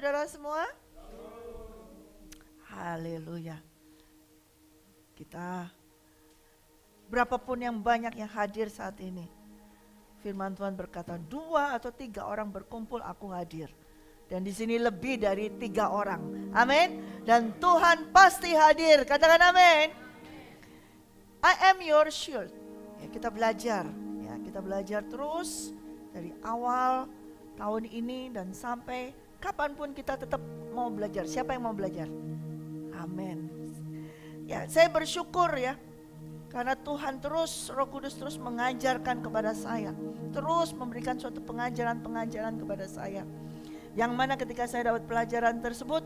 saudara semua? Haleluya. Kita berapapun yang banyak yang hadir saat ini, firman Tuhan berkata 2 atau 3 orang berkumpul aku hadir. Dan di sini lebih dari 3 orang. Amin. Dan Tuhan pasti hadir. Katakan amin. I am your shield. Ya, kita belajar. Ya, kita belajar terus dari awal tahun ini dan sampai kapanpun kita tetap mau belajar. Siapa yang mau belajar? Amin. Ya, saya bersyukur ya. Karena Tuhan terus, Roh Kudus terus mengajarkan kepada saya. Terus memberikan suatu pengajaran-pengajaran kepada saya. Yang mana ketika saya dapat pelajaran tersebut,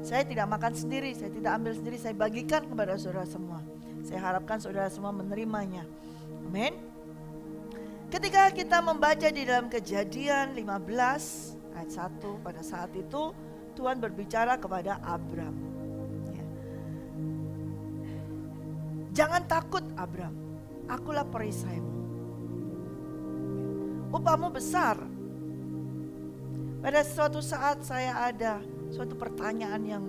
saya tidak makan sendiri, saya tidak ambil sendiri, saya bagikan kepada saudara semua. Saya harapkan saudara semua menerimanya. Amin. Ketika kita membaca di dalam Kejadian 15 ayat 1, pada saat itu Tuhan berbicara kepada Abram. Ya. Jangan takut Abram, akulah perisaimu. Upahmu besar. Pada suatu saat saya ada suatu pertanyaan yang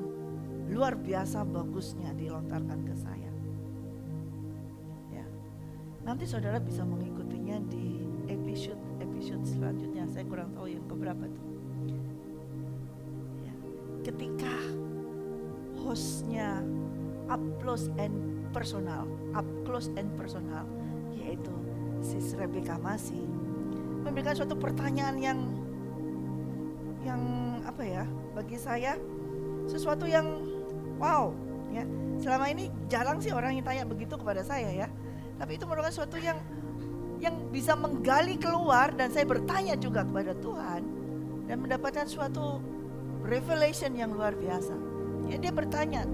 luar biasa bagusnya dilontarkan ke saya. Ya. Nanti saudara bisa mengikutinya di episode selanjutnya. Saya kurang tahu yang keberapa tuh. Ya. Ketika hostnya up close and personal, yaitu Sis Rebecca Masih, memberikan suatu pertanyaan yang apa ya, bagi saya sesuatu yang wow ya. Selama ini jarang sih orang yang tanya begitu kepada saya ya. Tapi itu merupakan sesuatu yang bisa menggali keluar, dan saya bertanya juga kepada Tuhan dan mendapatkan suatu revelation yang luar biasa. Ya, dia bertanya,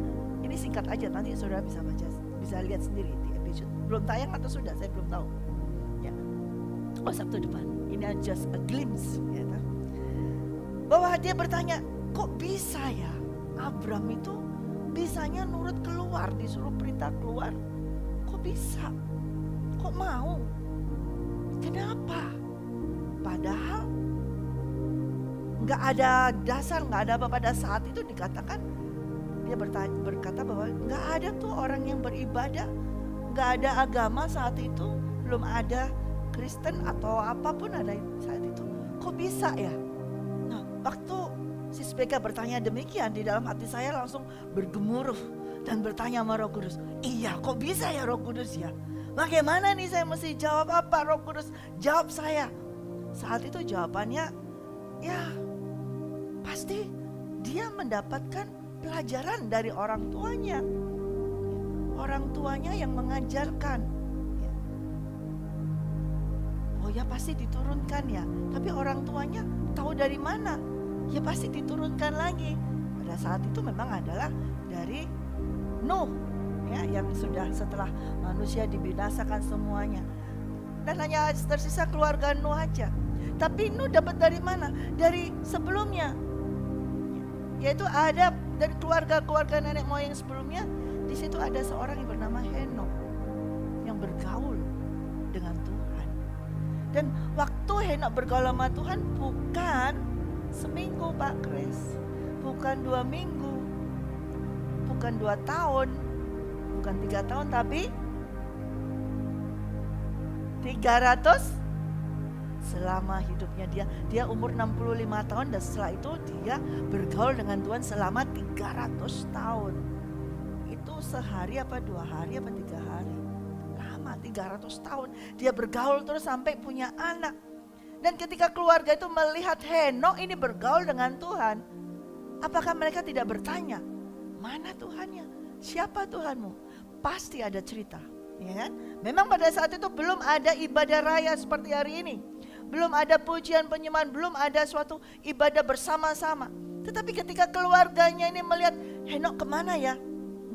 ini singkat aja, nanti saudara bisa baca, bisa lihat sendiri di episode. Belum tayang atau sudah, saya belum tahu. Ya. Oh, Sabtu depan. Ini just a glimpse ya. Bahwa dia bertanya, kok bisa ya Abram itu bisanya nurut keluar, disuruh perintah keluar. Kok bisa? Kok mau? Kenapa? Padahal gak ada dasar, gak ada apa pada saat itu dikatakan. Dia berkata bahwa gak ada tuh orang yang beribadah, gak ada agama saat itu, belum ada Kristen atau apapun ada saat itu. Kok bisa ya? Nah, waktu Sis Becca bertanya demikian, di dalam hati saya langsung bergemuruh dan bertanya sama Roh Kudus, iya kok bisa ya Roh Kudus ya? Bagaimana nih saya mesti jawab apa? Roh Kudus jawab saya. Saat itu jawabannya, ya pasti dia mendapatkan pelajaran dari orang tuanya. Orang tuanya yang mengajarkan. Oh ya pasti diturunkan ya. Tapi orang tuanya tahu dari mana? Ya pasti diturunkan lagi. Pada saat itu memang adalah dari Nuh. Ya, yang sudah setelah manusia dibinasakan semuanya, dan hanya tersisa keluarga Nuh aja. Tapi Nuh dapat dari mana? Dari sebelumnya, yaitu ada dari keluarga nenek moyang sebelumnya. Di situ ada seorang yang bernama Henokh yang bergaul dengan Tuhan. Dan waktu Henokh bergaul sama Tuhan bukan seminggu Pak Kris, bukan 2 minggu, bukan 2 tahun, bukan 3 tahun, tapi 300 selama hidupnya dia umur 65 tahun, dan setelah itu dia bergaul dengan Tuhan selama 300 tahun. Itu sehari apa 2 hari apa 3 hari? Lama, 300 tahun. Dia bergaul terus sampai punya anak. Dan ketika keluarga itu melihat Henokh ini bergaul dengan Tuhan, apakah mereka tidak bertanya, mana Tuhannya? Siapa Tuhanmu? Pasti ada cerita, ya kan? Memang pada saat itu belum ada ibadah raya seperti hari ini, belum ada pujian penyembahan, belum ada suatu ibadah bersama-sama. Tetapi ketika keluarganya ini melihat Henokh kemana ya,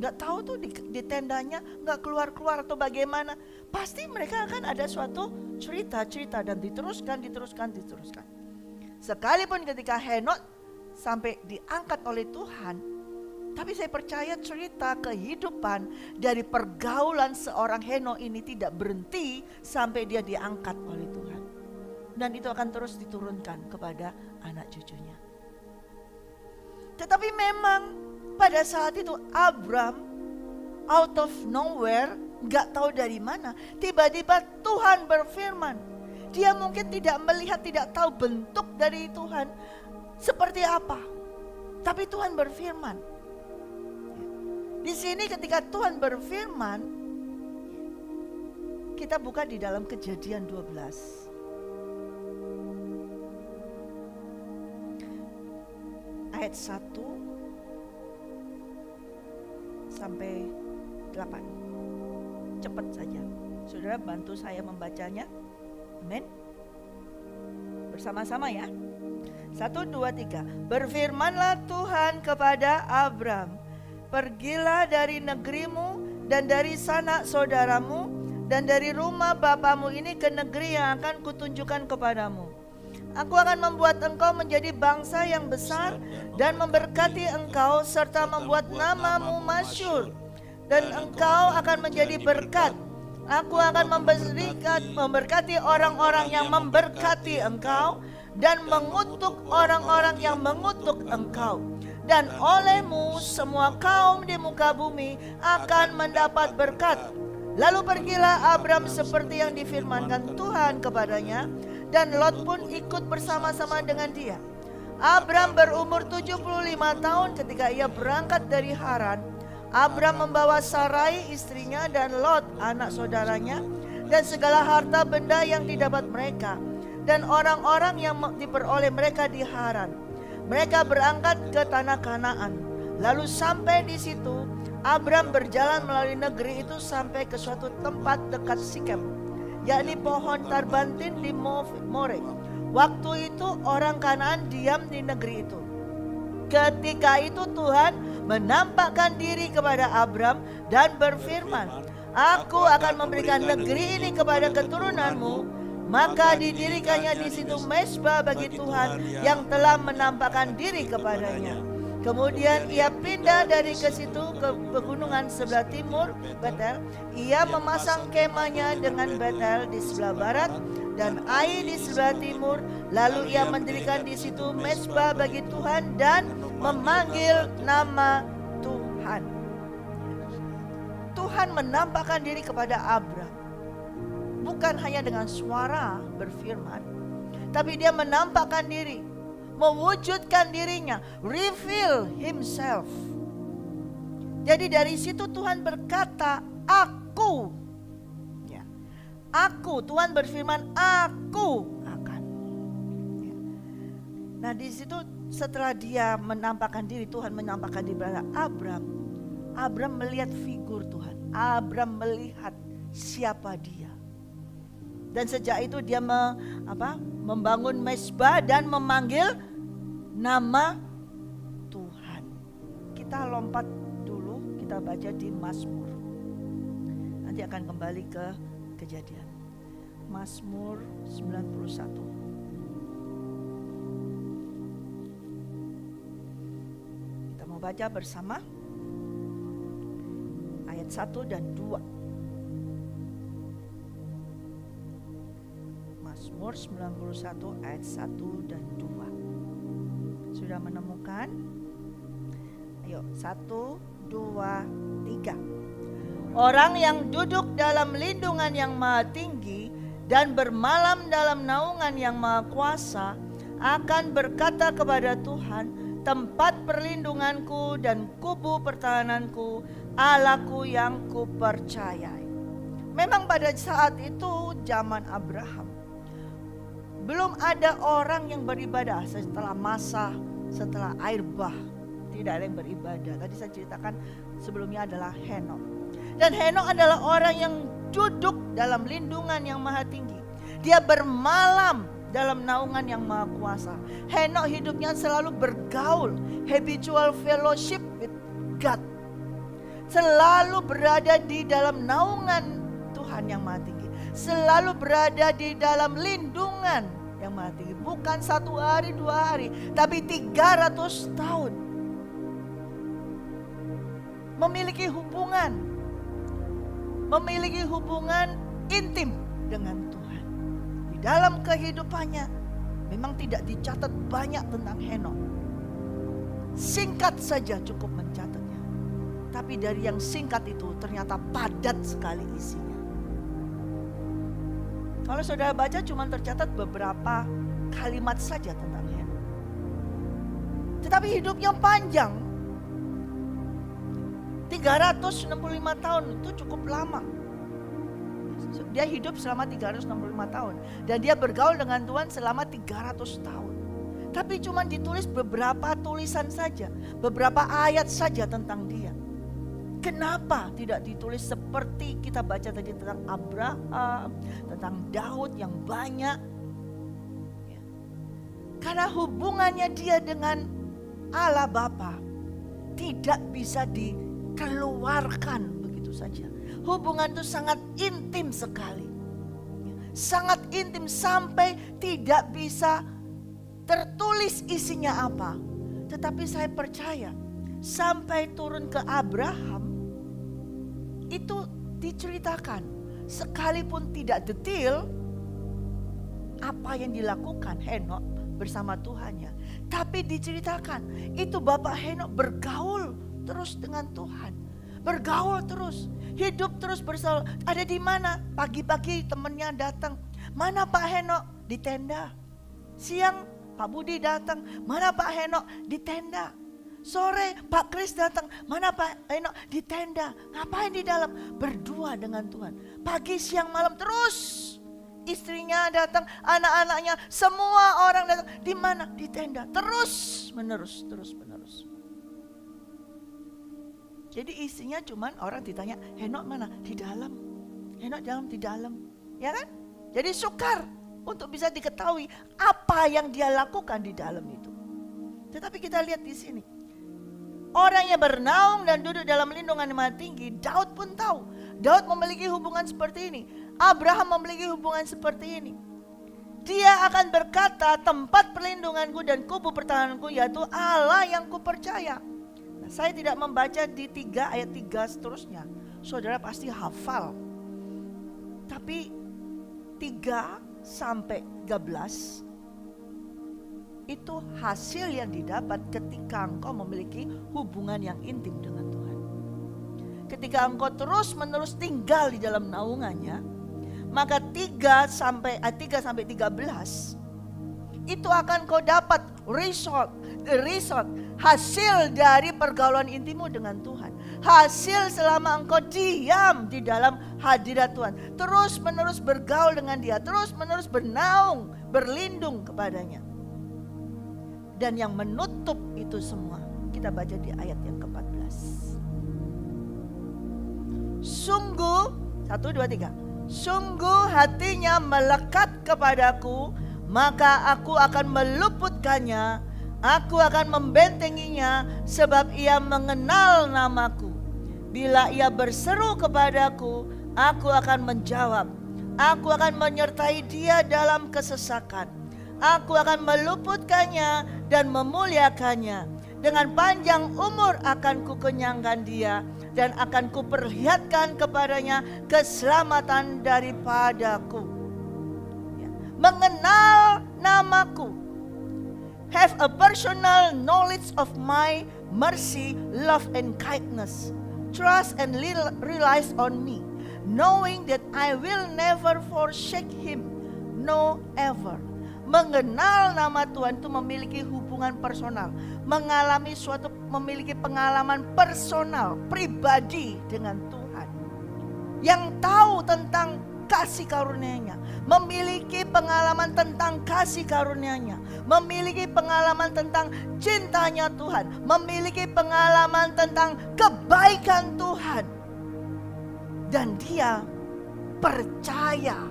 nggak tahu tuh di tendanya, nggak keluar atau bagaimana, pasti mereka akan ada suatu cerita dan diteruskan. Sekalipun ketika Henokh sampai diangkat oleh Tuhan, tapi saya percaya cerita kehidupan dari pergaulan seorang Henokh ini tidak berhenti sampai dia diangkat oleh Tuhan. Dan itu akan terus diturunkan kepada anak cucunya. Tetapi memang pada saat itu Abram out of nowhere, gak tahu dari mana, tiba-tiba Tuhan berfirman. Dia mungkin tidak melihat, tidak tahu bentuk dari Tuhan seperti apa, tapi Tuhan berfirman. Di sini ketika Tuhan berfirman, kita buka di dalam Kejadian 12. Ayat 1 sampai 8. Cepat saja. Saudara bantu saya membacanya. Amin. Bersama-sama ya. 1, 2, 3. Berfirmanlah Tuhan kepada Abram, pergilah dari negerimu dan dari sanak saudaramu dan dari rumah bapamu ini ke negeri yang akan kutunjukkan kepadamu. Aku akan membuat engkau menjadi bangsa yang besar dan memberkati engkau serta membuat namamu masyhur. Dan engkau akan menjadi berkat. Aku akan memberkati orang-orang yang memberkati engkau dan mengutuk orang-orang yang mengutuk engkau. Dan olehmu semua kaum di muka bumi akan mendapat berkat. Lalu pergilah Abram seperti yang difirmankan Tuhan kepadanya, dan Lot pun ikut bersama-sama dengan dia. Abram berumur 75 tahun ketika ia berangkat dari Haran. Abram membawa Sarai istrinya dan Lot anak saudaranya dan segala harta benda yang didapat mereka dan orang-orang yang diperoleh mereka di Haran. Mereka berangkat ke tanah Kanaan. Lalu sampai di situ Abram berjalan melalui negeri itu sampai ke suatu tempat dekat Sikem, yakni pohon tarbantin di More. Waktu itu orang Kanaan diam di negeri itu. Ketika itu Tuhan menampakkan diri kepada Abram dan berfirman, Aku akan memberikan negeri ini kepada keturunanmu. Maka didirikannya di situ mezbah bagi Tuhan yang telah menampakkan diri kepadanya. Kemudian ia pindah dari ke situ ke pegunungan sebelah timur Betel. Ia memasang kemahnya dengan Betel di sebelah barat dan Ai di sebelah timur. Lalu ia mendirikan di situ mezbah bagi Tuhan dan memanggil nama Tuhan. Tuhan menampakkan diri kepada Abram. Bukan hanya dengan suara berfirman, tapi dia menampakkan diri, mewujudkan dirinya, reveal himself. Jadi dari situ Tuhan berkata, aku, ya, aku, Tuhan berfirman, aku akan. Ya. Nah di situ setelah dia menampakkan diri, Tuhan menampakkan diri kepada Abram. Abram melihat figur Tuhan. Abram melihat siapa dia. Dan sejak itu dia membangun mezbah dan memanggil nama Tuhan. Kita lompat dulu, kita baca di Mazmur. Nanti akan kembali ke Kejadian. Mazmur 91. Kita mau baca bersama ayat 1 dan 2. Mazmur 91 ayat 1 dan 2. Sudah menemukan? Ayo 1, 2, 3. Orang yang duduk dalam lindungan yang maha tinggi dan bermalam dalam naungan yang maha kuasa akan berkata kepada Tuhan, tempat perlindunganku dan kubu pertahananku, Allahku yang kupercayai. Memang pada saat itu zaman Abraham, belum ada orang yang beribadah setelah air bah. Tidak ada yang beribadah. Tadi saya ceritakan sebelumnya adalah Henok. Dan Henok adalah orang yang duduk dalam lindungan yang maha tinggi. Dia bermalam dalam naungan yang maha kuasa. Henok hidupnya selalu bergaul, habitual fellowship with God. Selalu berada di dalam naungan Tuhan yang maha tinggi. Selalu berada di dalam lindungan yang maha tinggi. Bukan 1 hari, 2 hari, tapi 300 tahun. Memiliki hubungan intim dengan Tuhan. Di dalam kehidupannya memang tidak dicatat banyak tentang Henok. singkat saja cukup mencatatnya. Tapi dari yang singkat itu ternyata padat sekali isinya. Kalau saudara baca cuma tercatat beberapa kalimat saja tentang Henokh. Tetapi hidupnya panjang. 365 tahun itu cukup lama. Dia hidup selama 365 tahun. Dan dia bergaul dengan Tuhan selama 300 tahun. Tapi cuma ditulis beberapa tulisan saja. Beberapa ayat saja tentang dia. Kenapa tidak ditulis seperti kita baca tadi tentang Abraham, tentang Daud yang banyak? Ya. Karena hubungannya dia dengan Allah Bapa tidak bisa dikeluarkan begitu saja. Hubungan itu sangat intim sekali. Sangat intim sampai tidak bisa tertulis isinya apa. Tetapi saya percaya sampai turun ke Abraham itu diceritakan. Sekalipun tidak detail apa yang dilakukan Henokh bersama Tuhannya. Tapi diceritakan itu Bapak Henokh bergaul terus dengan Tuhan. Bergaul terus, hidup terus bersama. Ada di mana? Pagi-pagi temannya datang. Mana Pak Henokh? Di tenda. Siang Pak Budi datang. Mana Pak Henokh? Di tenda. Sore Pak Kris datang. Mana Pak Henokh? Di tenda. Ngapain di dalam? Berdua dengan Tuhan. Pagi, siang, malam terus. Istrinya datang, anak-anaknya, semua orang datang. Di mana? Di tenda. Terus menerus, terus menerus. Jadi isinya cuman orang ditanya, Henokh mana? Di dalam. Henokh di dalam. Ya kan? Jadi sukar untuk bisa diketahui apa yang dia lakukan di dalam itu. Tetapi kita lihat di sini. Orang yang bernaung dan duduk dalam lindungan yang maha tinggi, Daud pun tahu. Daud memiliki hubungan seperti ini. Abraham memiliki hubungan seperti ini. Dia akan berkata, tempat perlindunganku dan kubu pertahananku yaitu Allah yang kupercaya. Nah, saya tidak membaca di 3 ayat 3 seterusnya. Saudara pasti hafal. Tapi 3 sampai 13 itu hasil yang didapat ketika engkau memiliki hubungan yang intim dengan Tuhan. Ketika engkau terus menerus tinggal di dalam naungannya, maka 3 sampai 13 itu akan kau dapat result hasil dari pergaulan intimu dengan Tuhan. Hasil selama engkau diam di dalam hadirat Tuhan, terus menerus bergaul dengan Dia, terus menerus bernaung, berlindung kepadanya. Dan yang menutup itu semua kita baca di ayat yang ke-14. Sungguh 1, 2, 3. Sungguh hatinya melekat kepadaku, maka aku akan meluputkannya, aku akan membentenginya, sebab ia mengenal namaku. Bila ia berseru kepadaku, aku akan menjawab. Aku akan menyertai dia dalam kesesakan. Aku akan meluputkannya dan memuliakannya. Dengan panjang umur akan kukenyangkan dia, dan akan kuperlihatkan kepadanya keselamatan daripadaku. Mengenal namaku. Have a personal knowledge of my mercy, love and kindness. Trust and relies on me, knowing that I will never forsake him, no ever. Mengenal nama Tuhan itu memiliki hubungan personal, memiliki pengalaman personal, pribadi dengan Tuhan. Yang tahu tentang kasih karunia-Nya, memiliki pengalaman tentang kasih karunia-Nya, memiliki pengalaman tentang cintanya Tuhan, memiliki pengalaman tentang kebaikan Tuhan. Dan dia percaya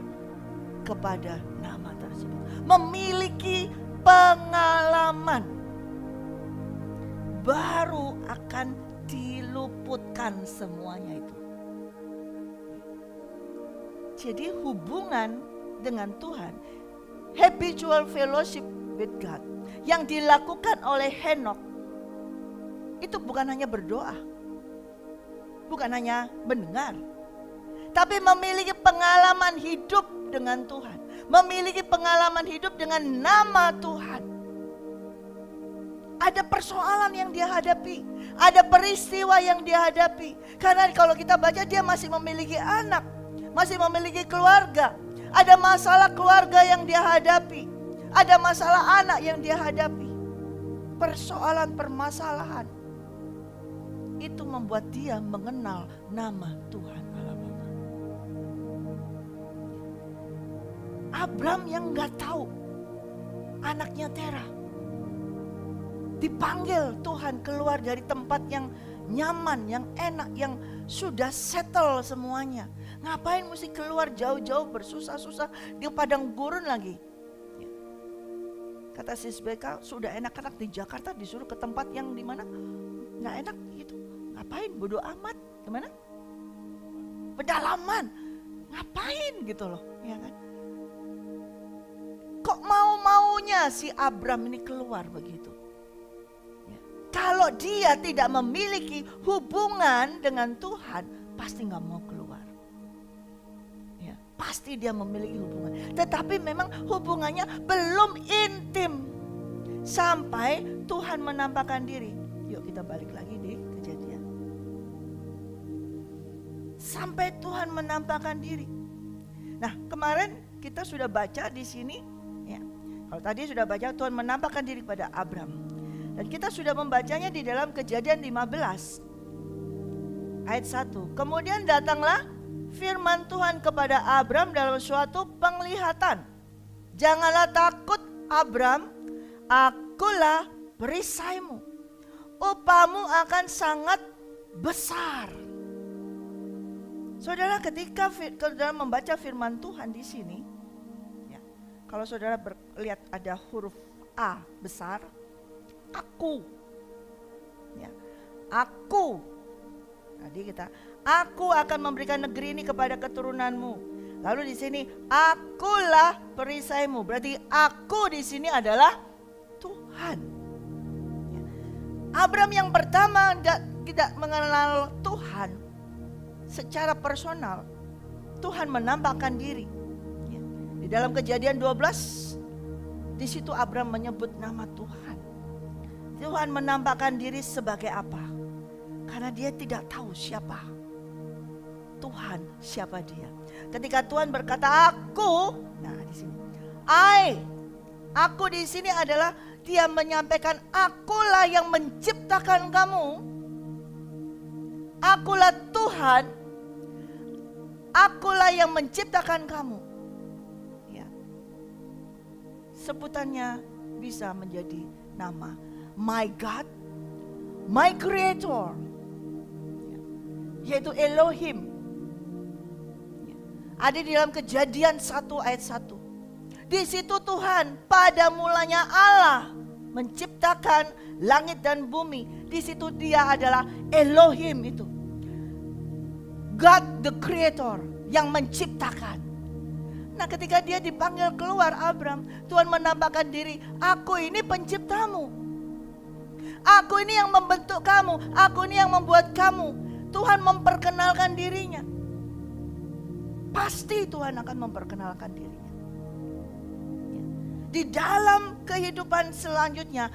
kepada nama tersebut, memiliki pengalaman, baru akan diluputkan semuanya itu. Jadi hubungan dengan Tuhan, habitual fellowship with God, yang dilakukan oleh Henokh itu bukan hanya berdoa, bukan hanya mendengar, tapi memiliki pengalaman hidup dengan Tuhan, memiliki pengalaman hidup dengan nama Tuhan. Ada persoalan yang dia hadapi, ada peristiwa yang dia hadapi. Karena kalau kita baca, dia masih memiliki anak, masih memiliki keluarga. Ada masalah keluarga yang dia hadapi, ada masalah anak yang dia hadapi. Persoalan, permasalahan itu membuat dia mengenal nama Tuhan Allah Bapa. Abram yang gak tahu anaknya Terah dipanggil Tuhan keluar dari tempat yang nyaman, yang enak, yang sudah settle semuanya. Ngapain mesti keluar jauh-jauh bersusah-susah di padang gurun lagi? Kata Sis Beka, sudah enak-enak di Jakarta disuruh ke tempat yang dimana nggak enak gitu. Ngapain? Bodoh amat. Gimana? Pedalaman. Ngapain gitu loh, ya kan? Kok mau-maunya si Abram ini keluar begitu? Ya. Kalau dia tidak memiliki hubungan dengan Tuhan, pasti nggak mau keluar. Ya, pasti dia memiliki hubungan. Tetapi memang hubungannya belum intim sampai Tuhan menampakkan diri. Yuk kita balik lagi di Kejadian. Sampai Tuhan menampakkan diri. Nah, kemarin kita sudah baca di sini, ya. Kalau tadi sudah baca Tuhan menampakkan diri kepada Abram. Dan kita sudah membacanya di dalam Kejadian 15 ayat 1. Kemudian datanglah firman Tuhan kepada Abram dalam suatu penglihatan. Janganlah takut Abram, akulah perisaimu. Upahmu akan sangat besar. Saudara, ketika saudara membaca firman Tuhan di sini, ya, kalau saudara lihat ada huruf A besar, aku, ya, aku. Tadi aku akan memberikan negeri ini kepada keturunanmu. Lalu di sini, akulah perisaimu. Berarti aku di sini adalah Tuhan. Ya. Abram yang pertama tidak mengenal Tuhan. Secara personal, Tuhan menampakkan diri. Ya. Di dalam Kejadian 12, di situ Abram menyebut nama Tuhan. Tuhan menampakkan diri sebagai apa? Karena dia tidak tahu siapa Tuhan, siapa dia. Ketika Tuhan berkata aku, nah di sini, aku di sini adalah dia menyampaikan akulah yang menciptakan kamu. Akulah Tuhan, akulah yang menciptakan kamu. Ya. Sebutannya bisa menjadi nama My God, My Creator, ya. Yaitu Elohim. Ya. Ada di dalam Kejadian 1 ayat 1. Di situ Tuhan pada mulanya Allah menciptakan langit dan bumi. Di situ dia adalah Elohim itu. God the Creator yang menciptakan. Nah, ketika dia dipanggil keluar Abram, Tuhan menampakkan diri, aku ini penciptamu. Aku ini yang membentuk kamu, aku ini yang membuat kamu. Tuhan memperkenalkan dirinya. Pasti Tuhan akan memperkenalkan dirinya. Di dalam kehidupan selanjutnya,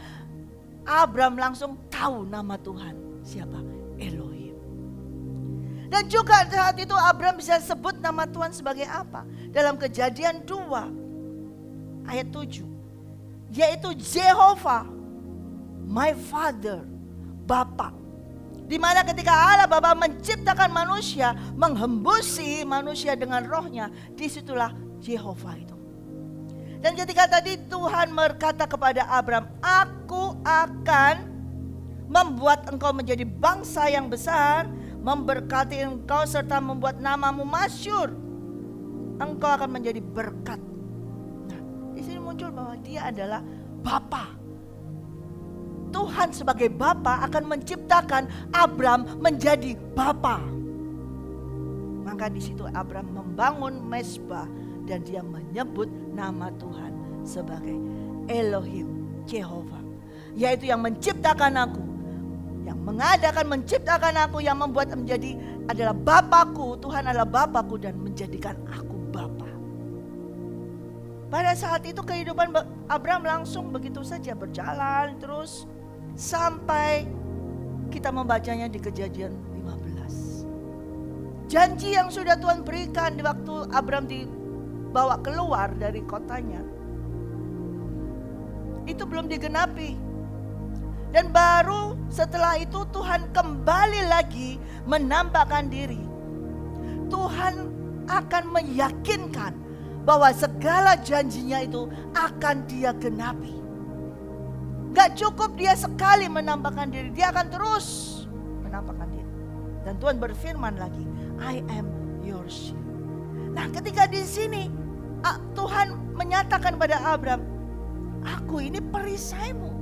Abram langsung tahu nama Tuhan. Siapa? Elohim. Dan juga saat itu Abram bisa sebut nama Tuhan sebagai apa? Dalam Kejadian 2 ayat 7. Yaitu Jehovah, my Father, Bapa. Di mana ketika Allah Bapa menciptakan manusia, menghembusi manusia dengan rohnya, disitulah Jehovah itu. Dan ketika tadi Tuhan berkata kepada Abram, aku akan membuat engkau menjadi bangsa yang besar, memberkati engkau serta membuat namamu masyhur. Engkau akan menjadi berkat. Nah, di sini muncul bahwa dia adalah Bapa. Tuhan sebagai Bapa akan menciptakan Abram menjadi Bapa. Maka di situ Abram membangun mezbah dan dia menyebut nama Tuhan sebagai Elohim, Jehovah, yaitu yang menciptakan aku, yang mengadakan menciptakan aku, yang membuat menjadi adalah Bapakku. Tuhan adalah Bapakku dan menjadikan aku Bapa. Pada saat itu kehidupan Abram langsung begitu saja berjalan terus. sampai kita membacanya di Kejadian 15. Janji yang sudah Tuhan berikan di waktu Abram dibawa keluar dari kotanya, itu belum digenapi. Dan baru setelah itu Tuhan kembali lagi menampakkan diri. Tuhan akan meyakinkan bahwa segala janjinya itu akan Dia genapi. Gak cukup Dia sekali menampakkan diri, Dia akan terus menampakkan diri. Dan Tuhan berfirman lagi, I am your shield. Nah, ketika di sini Tuhan menyatakan pada Abram, aku ini perisaimu.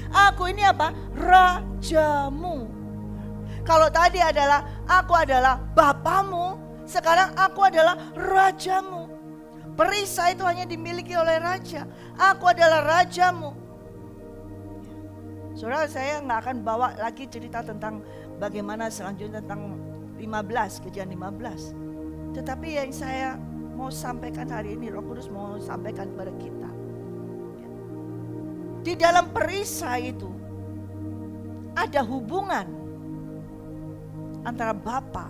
Aku ini apa? Rajamu. Kalau tadi adalah aku adalah bapamu, sekarang aku adalah rajamu. Perisai itu hanya dimiliki oleh raja. Aku adalah rajamu. Saudara, saya nggak akan bawa lagi cerita tentang bagaimana selanjutnya tentang 15, Kejadian 15. Tetapi yang saya mau sampaikan hari ini, Roh Kudus mau sampaikan kepada kita. Di dalam perisai itu ada hubungan antara Bapa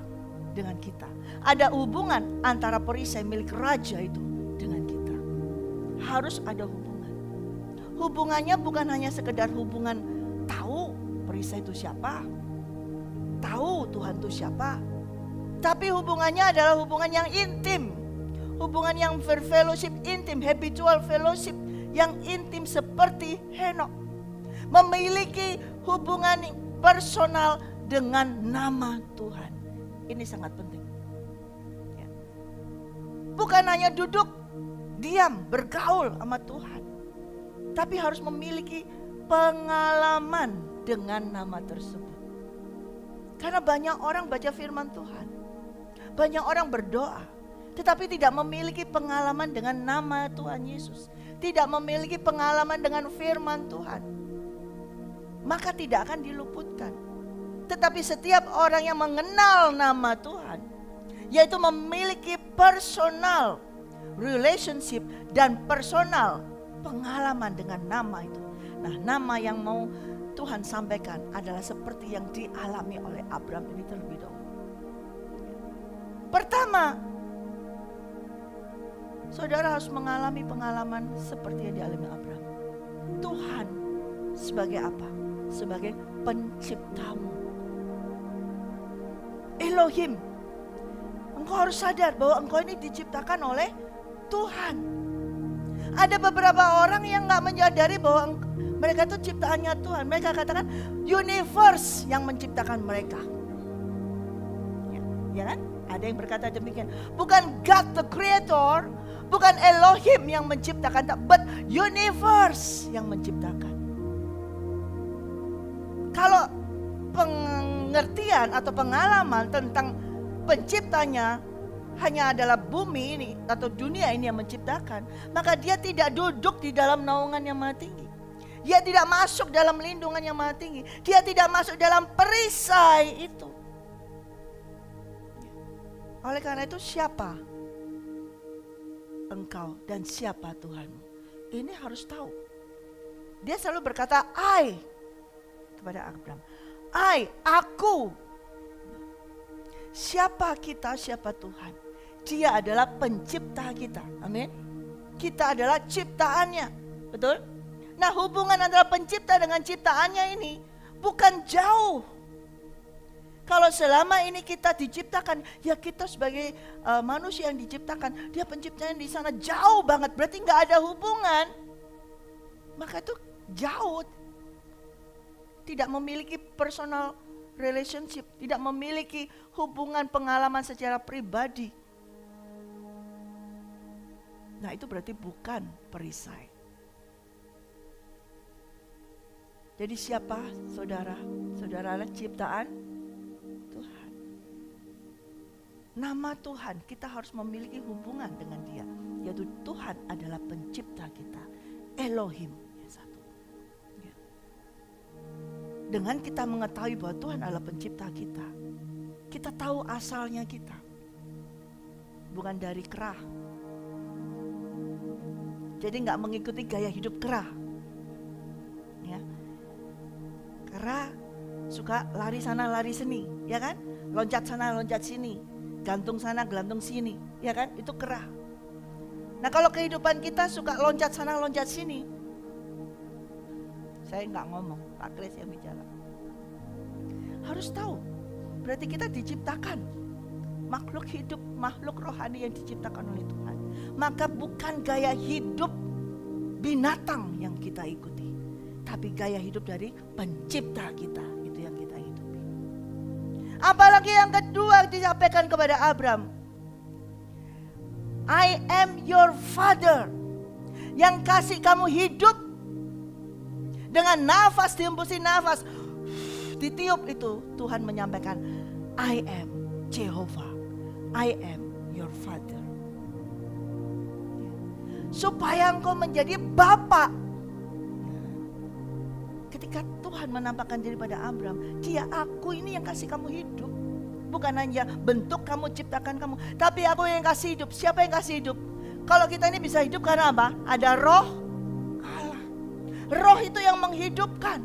dengan kita. Ada hubungan antara perisai milik raja itu dengan kita. Harus ada hubungan. Hubungannya bukan hanya sekedar hubungan tahu perisai itu siapa, tahu Tuhan itu siapa, tapi hubungannya adalah hubungan yang intim, hubungan yang berfellowship intim, habitual fellowship yang intim seperti Henok, memiliki hubungan personal dengan nama Tuhan. Ini sangat penting. Bukan hanya duduk diam bergaul sama Tuhan, tapi harus memiliki pengalaman dengan nama tersebut. Karena banyak orang baca firman Tuhan, banyak orang berdoa, tetapi tidak memiliki pengalaman dengan nama Tuhan Yesus, tidak memiliki pengalaman dengan firman Tuhan, maka tidak akan diluputkan. Tetapi setiap orang yang mengenal nama Tuhan, yaitu memiliki personal relationship dan personal pengalaman dengan nama itu. Nah, nama yang mau Tuhan sampaikan adalah seperti yang dialami oleh Abram ini terlebih dahulu. Pertama, saudara harus mengalami pengalaman seperti yang dialami Abram. Tuhan sebagai apa? Sebagai penciptamu. Elohim. Engkau harus sadar bahwa engkau ini diciptakan oleh Tuhan. Ada beberapa orang yang gak menyadari bahwa mereka itu ciptaannya Tuhan. Mereka katakan universe yang menciptakan mereka. Ya kan? Ada yang berkata demikian. Bukan God the creator, bukan Elohim yang menciptakan, but universe yang menciptakan. Kalau pengertian atau pengalaman tentang penciptanya hanya adalah bumi ini atau dunia ini yang menciptakan, maka dia tidak duduk di dalam naungan yang maha tinggi. Dia tidak masuk dalam lindungan yang maha tinggi. Dia tidak masuk dalam perisai itu. Oleh karena itu, siapa engkau dan siapa Tuhanmu? Ini harus tahu. Dia selalu berkata I kepada Abram. Aku. Siapa kita, siapa Tuhan? Dia adalah pencipta kita. Amin. Kita adalah ciptaannya. Betul? Nah, hubungan antara pencipta dengan ciptaannya ini bukan jauh. Kalau selama ini kita diciptakan, ya kita sebagai manusia yang diciptakan, dia penciptanya di sana jauh banget, berarti nggak ada hubungan. Maka itu jauh, tidak memiliki personal relationship, tidak memiliki hubungan pengalaman secara pribadi. Nah, itu berarti bukan perisai. Jadi siapa saudara? Saudara adalah ciptaan Tuhan. Nama Tuhan, kita harus memiliki hubungan dengan Dia, yaitu Tuhan adalah pencipta kita, Elohim yang satu. Ya. Dengan kita mengetahui bahwa Tuhan adalah pencipta kita, kita tahu asalnya kita, bukan dari kerah. Jadi nggak mengikuti gaya hidup kerah. Ya. Kera suka lari sana lari sini, ya kan? Loncat sana loncat sini, gantung sana gantung sini, ya kan? Itu kera. Nah kalau kehidupan kita suka loncat sana loncat sini, saya nggak ngomong, Pak Kris yang bicara. Harus tahu, berarti kita diciptakan makhluk hidup, makhluk rohani yang diciptakan oleh Tuhan. Maka bukan gaya hidup binatang yang kita ikuti, tapi gaya hidup dari pencipta kita, itu yang kita hidupi. Apalagi yang kedua disampaikan kepada Abram, I am your father, yang kasih kamu hidup dengan nafas, dihembusin nafas, ditiup itu Tuhan menyampaikan, I am Jehovah, I am your father. Supaya engkau menjadi Bapa. Ketika Tuhan menampakkan diri pada Abram, dia, aku ini yang kasih kamu hidup. Bukan hanya bentuk kamu, ciptakan kamu, tapi aku yang kasih hidup. Siapa yang kasih hidup? Kalau kita ini bisa hidup karena apa? Ada roh Allah. Roh itu yang menghidupkan.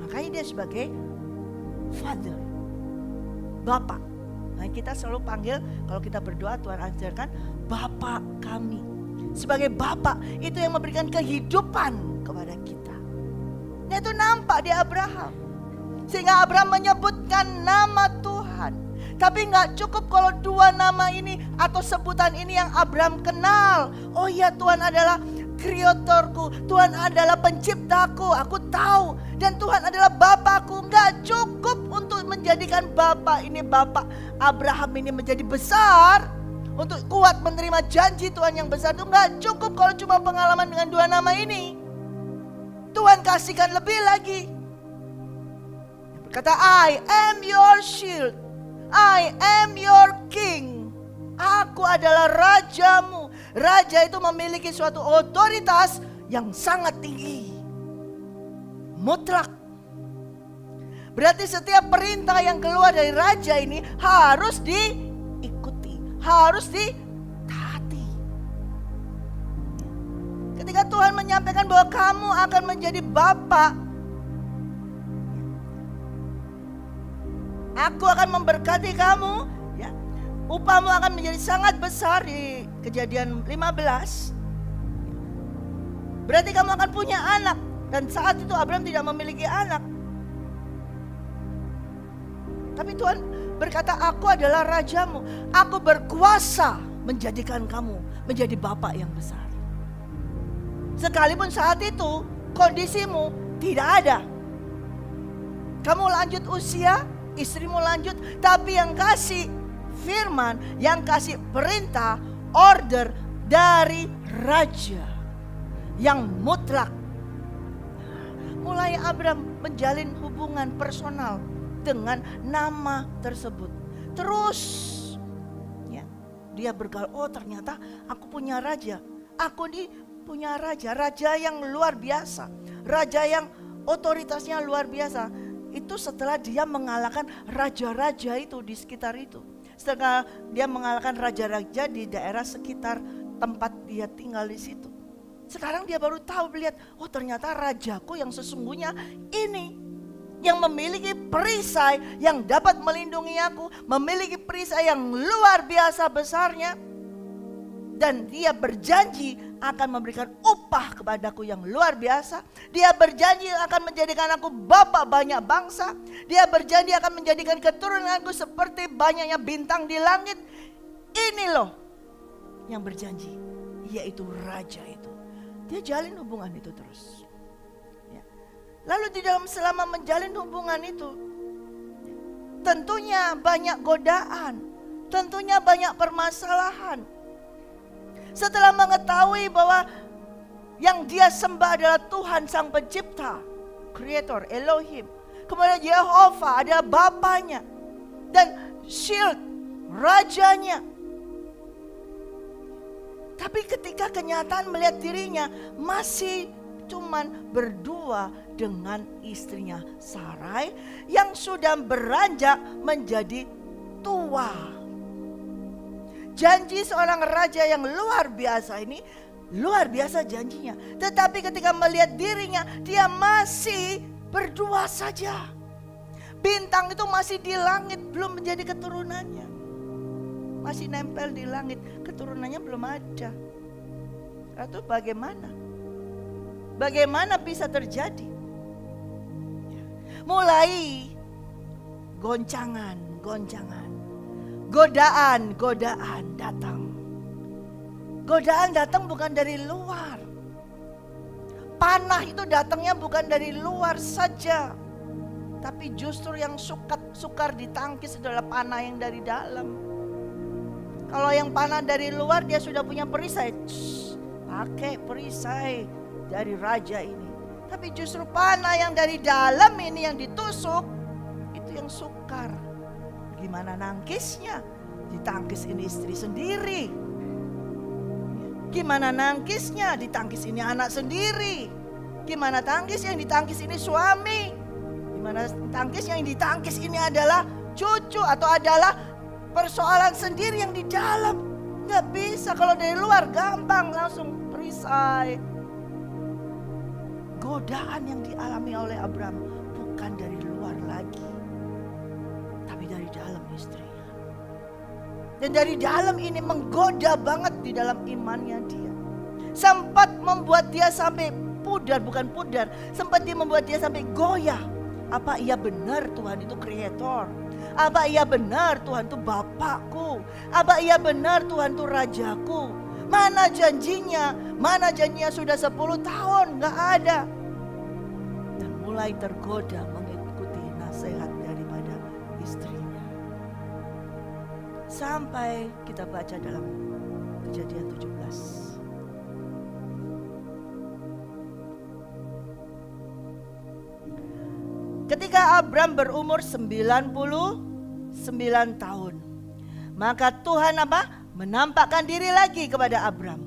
Makanya dia sebagai Father, Bapa. Nah, kita selalu panggil, kalau kita berdoa Tuhan ajarkan, Bapa kami. Sebagai Bapa itu yang memberikan kehidupan kepada kita. Nah itu nampak di Abraham. Sehingga Abraham menyebutkan nama Tuhan. Tapi gak cukup kalau dua nama ini atau sebutan ini yang Abraham kenal. Oh iya, Tuhan adalah kreatorku, Tuhan adalah penciptaku, aku tahu. Dan Tuhan adalah Bapakku. Gak cukup untuk menjadikan Bapa ini, Bapa Abraham ini menjadi besar, untuk kuat menerima janji Tuhan yang besar. Itu gak cukup kalau cuma pengalaman dengan dua nama ini. Tuhan kasihkan lebih lagi. Kata, I am your shield, I am your king. Aku adalah rajamu. Raja itu memiliki suatu otoritas yang sangat tinggi, mutlak. Berarti setiap perintah yang keluar dari raja ini harus diikuti, harus ditaati. Ketika Tuhan menyampaikan bahwa kamu akan menjadi Bapa, aku akan memberkati kamu, ya. Upahmu akan menjadi sangat besar di Kejadian 15. Berarti kamu akan punya anak. Dan saat itu Abraham tidak memiliki anak. Tapi Tuhan berkata, aku adalah rajamu. Aku berkuasa menjadikan kamu menjadi bapa yang besar. Sekalipun saat itu kondisimu tidak ada. Kamu lanjut usia, istrimu lanjut, tapi yang kasih firman, yang kasih perintah, order dari raja yang mutlak. Mulai Abraham menjalin hubungan personal dengan nama tersebut. Terus ya, dia bergaul, oh ternyata aku punya raja. Aku ini punya raja, raja yang luar biasa, raja yang otoritasnya luar biasa. Itu setelah dia mengalahkan raja-raja itu di sekitar itu. Setelah dia mengalahkan raja-raja di daerah sekitar tempat dia tinggal di situ. Sekarang dia baru tahu, melihat, oh ternyata rajaku yang sesungguhnya ini. Yang memiliki perisai yang dapat melindungi aku. Memiliki perisai yang luar biasa besarnya. Dan dia berjanji akan memberikan upah kepadaku yang luar biasa. Dia berjanji akan menjadikan aku bapa banyak bangsa. Dia berjanji akan menjadikan keturunanku seperti banyaknya bintang di langit. Ini loh yang berjanji, yaitu raja itu. Dia jalin hubungan itu terus. Ya. Lalu di dalam selama menjalin hubungan itu, tentunya banyak godaan, tentunya banyak permasalahan. Setelah mengetahui bahwa yang dia sembah adalah Tuhan Sang Pencipta, Creator, Elohim. Kemudian Yehova adalah Bapanya. Dan Shield, Rajanya. Tapi ketika kenyataan melihat dirinya masih cuman berdua dengan istrinya Sarai yang sudah beranjak menjadi tua. Janji seorang raja yang luar biasa ini, luar biasa janjinya. Tetapi ketika melihat dirinya, dia masih Berdua saja. Bintang itu masih di langit, belum menjadi keturunannya. Masih nempel di langit, keturunannya belum ada. Lalu bagaimana? Bagaimana bisa terjadi? Mulai goncangan, godaan datang. Godaan datang bukan dari luar. Panah itu datangnya bukan dari luar saja, tapi justru yang sukar ditangkis adalah panah yang dari dalam. Kalau yang panah dari luar dia sudah punya perisai, pakai perisai dari raja ini. Tapi justru panah yang dari dalam ini yang ditusuk, itu yang sukar. Gimana nangkisnya? Ditangkis ini istri sendiri. Gimana nangkisnya? Ditangkis ini anak sendiri. Gimana tangkis yang ditangkis ini suami? Gimana tangkis yang ditangkis ini adalah cucu atau adalah persoalan sendiri yang di dalam. Nggak bisa, kalau dari luar gampang langsung perisai. Godaan yang dialami oleh Abraham bukan dari luar lagi, tapi dari dalam istrinya. Dan dari dalam ini menggoda banget di dalam imannya dia. Sempat membuat dia sampai pudar, bukan pudar, sempat dia membuat dia sampai goyah. Apa iya benar Tuhan itu kreator? Apa iya benar Tuhan itu Bapakku? Apa iya benar Tuhan itu Rajaku? Mana janjinya? Mana janjinya sudah 10 tahun? Gak ada. Dan mulai tergoda mengikuti nasihat daripada istrinya. Sampai kita baca dalam Kejadian 17. Ketika Abram berumur 99 tahun, maka Tuhan menampakkan diri lagi kepada Abram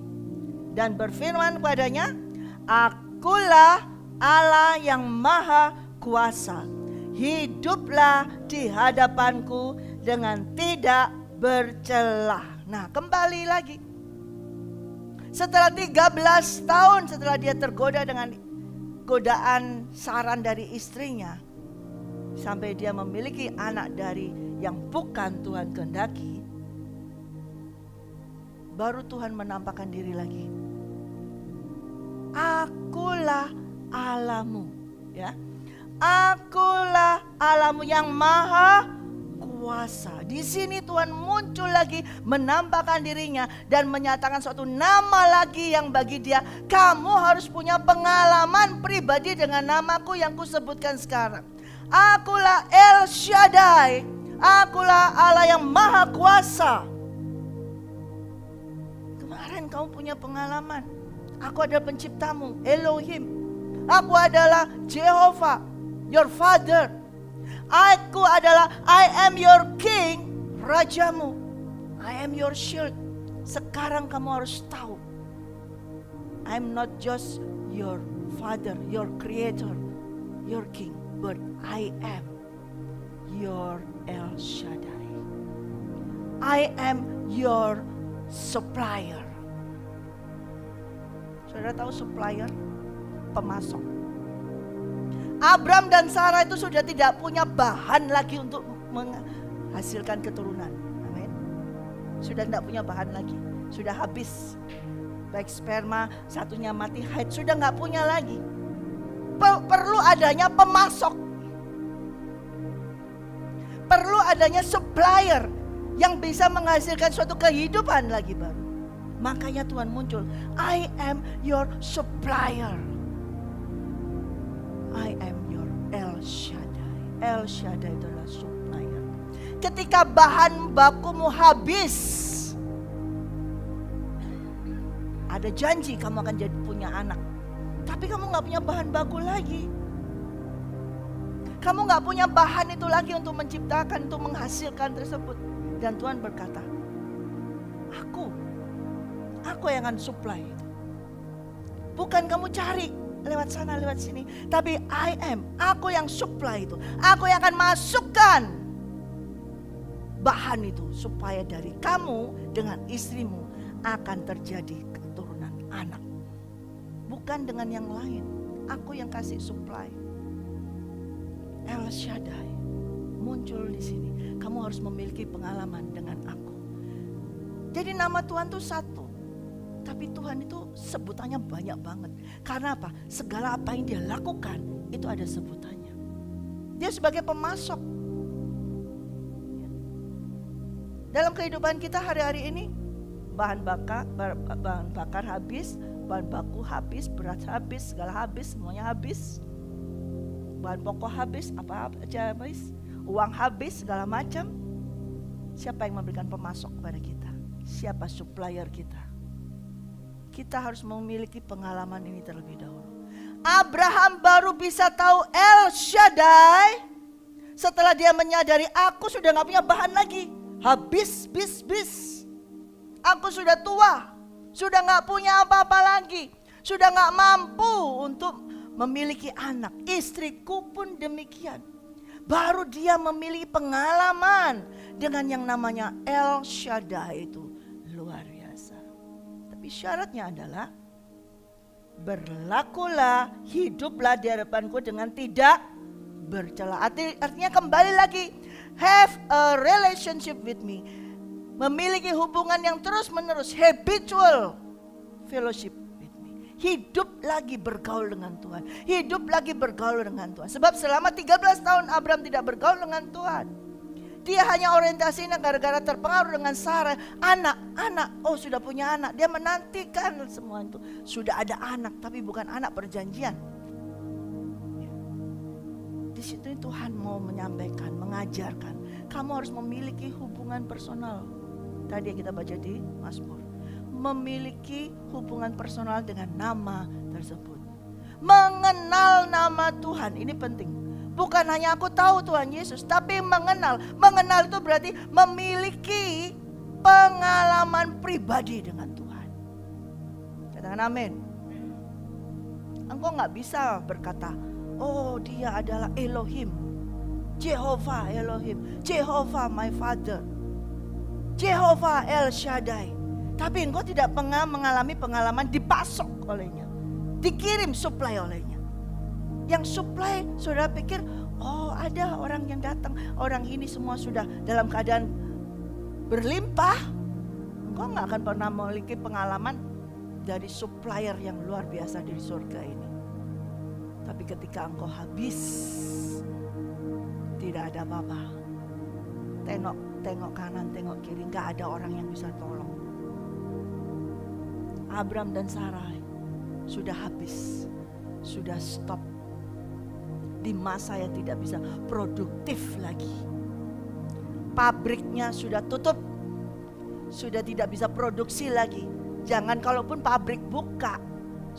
dan berfirman kepadanya, Akulah Allah yang maha kuasa, hiduplah di hadapanku dengan tidak bercelah. Nah, kembali lagi. Setelah 13 tahun setelah dia tergoda dengan godaan saran dari istrinya, sampai dia memiliki anak dari yang bukan Tuhan kehendaki, baru Tuhan menampakkan diri lagi. Akulah Allahmu, ya. Akulah Allahmu yang maha kuasa. Di sini Tuhan muncul lagi, menampakkan dirinya dan menyatakan suatu nama lagi yang bagi dia, kamu harus punya pengalaman pribadi dengan namaku yang kusebutkan sekarang. Akulah El Shaddai, akulah Allah yang maha kuasa. Kemarin kamu punya pengalaman, aku adalah penciptamu, Elohim. Aku adalah Jehovah, your father. Aku adalah, I am your king, rajamu. I am your shield. Sekarang kamu harus tahu, I'm not just your father, your creator, your king, but I am your El Shaddai. I am your supplier. Saudara tahu supplier? Pemasok. Abram dan Sarah itu sudah tidak punya bahan lagi untuk menghasilkan keturunan. Amin. Sudah tidak punya bahan lagi. Sudah habis. Baik sperma, satunya mati haid. Sudah nggak punya lagi. Perlu adanya pemasok. Perlu adanya supplier yang bisa menghasilkan suatu kehidupan lagi baru. Makanya Tuhan muncul. I am your supplier. I am your El Shaddai. El Shaddai adalah supplier. Ketika bahan bakumu habis, ada janji kamu akan jadi punya anak. Tapi kamu gak punya bahan baku lagi. Kamu gak punya bahan itu lagi untuk menciptakan, untuk menghasilkan tersebut. Dan Tuhan berkata, Aku yang akan supply itu. Bukan kamu cari lewat sana, lewat sini. Tapi aku yang supply itu. Aku yang akan masukkan bahan itu. Supaya dari kamu dengan istrimu akan terjadi keturunan anak. Bukan dengan yang lain. Aku yang kasih supply. El Shaddai muncul di sini. Kamu harus memiliki pengalaman dengan aku. Jadi nama Tuhan itu satu, tapi Tuhan itu sebutannya banyak banget. Karena apa? Segala apa yang dia lakukan itu ada sebutannya. Dia sebagai pemasok. Dalam kehidupan kita hari-hari ini, bahan bakar habis, bahan baku habis, beras habis, segala habis, semuanya habis. Bahan pokok habis, apa aja habis, uang habis, segala macam. Siapa yang memberikan pemasok kepada kita? Siapa supplier kita? Kita harus memiliki pengalaman ini terlebih dahulu. Abraham baru bisa tahu El Shaddai setelah dia menyadari, aku sudah gak punya bahan lagi. Habis, bis. Aku sudah tua, sudah gak punya apa-apa lagi, sudah gak mampu untuk memiliki anak. Istriku pun demikian. Baru dia memiliki pengalaman dengan yang namanya El Shaddai itu. Luar biasa. Tapi syaratnya adalah berlakulah, hiduplah di hadapanku dengan tidak bercela. Artinya kembali lagi, have a relationship with me. Memiliki hubungan yang terus menerus, habitual fellowship with me. Hidup lagi bergaul dengan Tuhan. Hidup lagi bergaul dengan Tuhan. Sebab selama 13 tahun Abraham tidak bergaul dengan Tuhan. Dia hanya orientasinya gara-gara terpengaruh dengan Sarah. Anak, oh sudah punya anak. Dia menantikan semua itu. Sudah ada anak, tapi bukan anak perjanjian. Di situ Tuhan mau menyampaikan, mengajarkan. Kamu harus memiliki hubungan personal. Tadi kita baca di Mazmur. Memiliki hubungan personal dengan nama tersebut. Mengenal nama Tuhan, ini penting. Bukan hanya aku tahu Tuhan Yesus, tapi mengenal. Mengenal itu berarti memiliki pengalaman pribadi dengan Tuhan. Katakan amin. Engkau gak bisa berkata, oh dia adalah Elohim, Jehovah Elohim, Jehovah my father, Jehovah El Shaddai. Tapi engkau tidak pernah mengalami pengalaman dipasok olehnya, dikirim supply olehnya. Yang supply, saudara pikir, oh ada orang yang datang, orang ini semua sudah dalam keadaan berlimpah. Engkau gak akan pernah memiliki pengalaman dari supplier yang luar biasa di surga ini. Tapi ketika engkau habis, tidak ada apa-apa. Tengok kanan, tengok kiri, gak ada orang yang bisa tolong. Abraham dan Sarai sudah habis, sudah stop. Di masa yang tidak bisa produktif lagi. Pabriknya sudah tutup, sudah tidak bisa produksi lagi. Jangan kalaupun pabrik buka,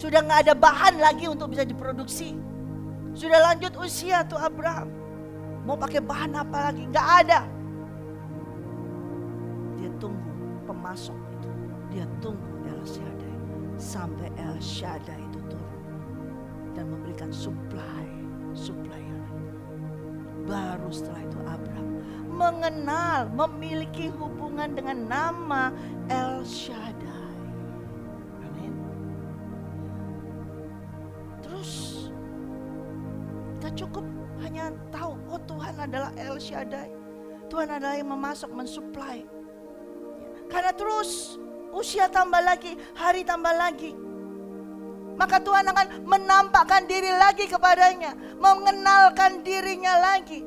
sudah gak ada bahan lagi untuk bisa diproduksi. Sudah lanjut usia tuh Abraham. Mau pakai bahan apa lagi? Gak ada. Dia tunggu pemasok itu. Dia tunggu El Shaddai. Sampai El Shaddai itu turun dan memberikan supplier. Baru setelah itu Abraham mengenal, memiliki hubungan dengan nama El Shaddai. Amin. Terus kita cukup hanya tahu, oh Tuhan adalah El Shaddai, Tuhan adalah yang memasok, mensuplai. Karena terus usia tambah lagi, hari tambah lagi, maka Tuhan akan menampakkan diri lagi kepadanya, mengenalkan dirinya lagi,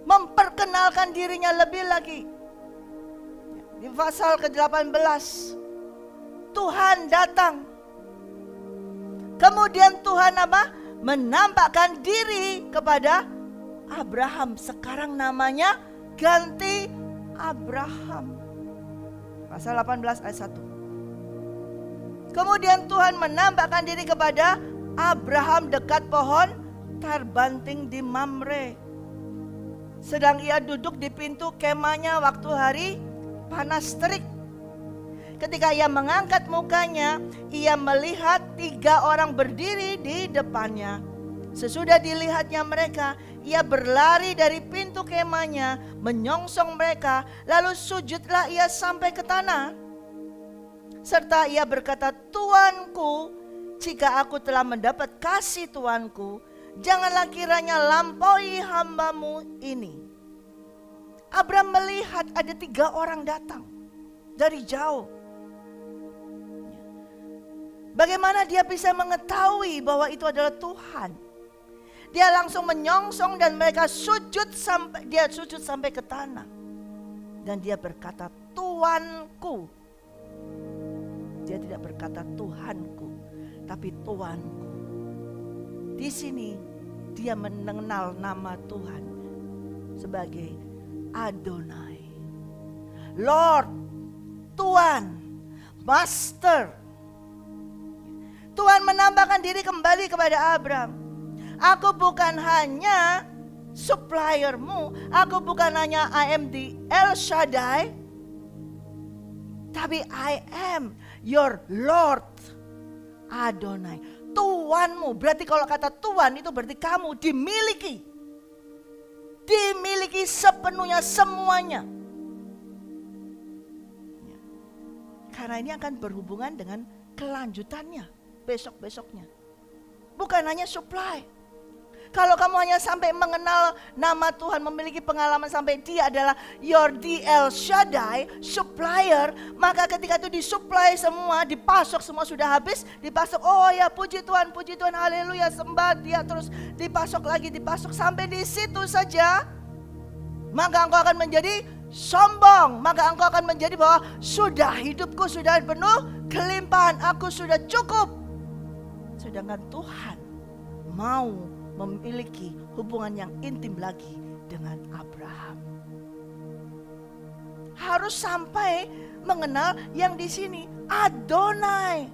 memperkenalkan dirinya lebih lagi. Di pasal ke-18, Tuhan datang. Kemudian Tuhan apa? Menampakkan diri kepada Abraham. Sekarang namanya ganti Abraham. Pasal 18 ayat 1. Kemudian Tuhan menampakkan diri kepada Abraham dekat pohon terbanting di Mamre. Sedang ia duduk di pintu kemahnya waktu hari panas terik. Ketika ia mengangkat mukanya, ia melihat 3 orang berdiri di depannya. Sesudah dilihatnya mereka, ia berlari dari pintu kemahnya, menyongsong mereka, lalu sujudlah ia sampai ke tanah. Serta ia berkata, Tuanku, jika aku telah mendapat kasih Tuanku, janganlah kiranya lampaui hamba-Mu ini. Abram melihat ada 3 orang datang dari jauh. Bagaimana dia bisa mengetahui bahwa itu adalah Tuhan? Dia langsung menyongsong dan mereka sujud sampai ke tanah. Dan dia berkata, Tuanku. Dia tidak berkata Tuhanku, tapi Tuanku. Di sini dia mengenal nama Tuhan sebagai Adonai. Lord, Tuhan, Master. Tuhan menambahkan diri kembali kepada Abram. Aku bukan hanya suppliermu, aku bukan hanya I am the El Shaddai, tapi I am your Lord Adonai. Tuanmu, berarti kalau kata Tuhan itu berarti kamu dimiliki. Dimiliki sepenuhnya semuanya. Karena ini akan berhubungan dengan kelanjutannya besok-besoknya. Bukan hanya supply. Kalau kamu hanya sampai mengenal nama Tuhan, memiliki pengalaman sampai dia adalah your El Shaddai, supplier, maka ketika itu disuplai semua, dipasok semua sudah habis, dipasok, oh ya puji Tuhan, haleluya, sembah dia, terus dipasok lagi, dipasok sampai di situ saja, maka engkau akan menjadi sombong, maka engkau akan menjadi bahwa sudah hidupku sudah penuh kelimpahan, aku sudah cukup. Sedangkan Tuhan mau memiliki hubungan yang intim lagi dengan Abraham. Harus sampai mengenal yang di sini Adonai,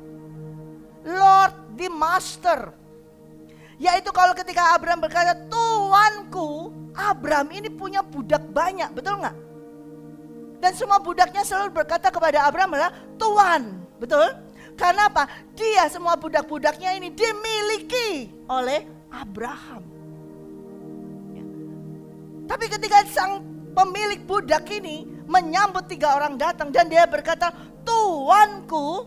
Lord the Master. Yaitu kalau ketika Abraham berkata Tuanku, Abraham ini punya budak banyak, betul nggak? Dan semua budaknya selalu berkata kepada Abraham adalah Tuan, betul? Karena apa? Dia semua budak-budaknya ini dimiliki oleh Abraham. Ya. Tapi ketika sang pemilik budak ini menyambut 3 orang datang dan dia berkata Tuanku,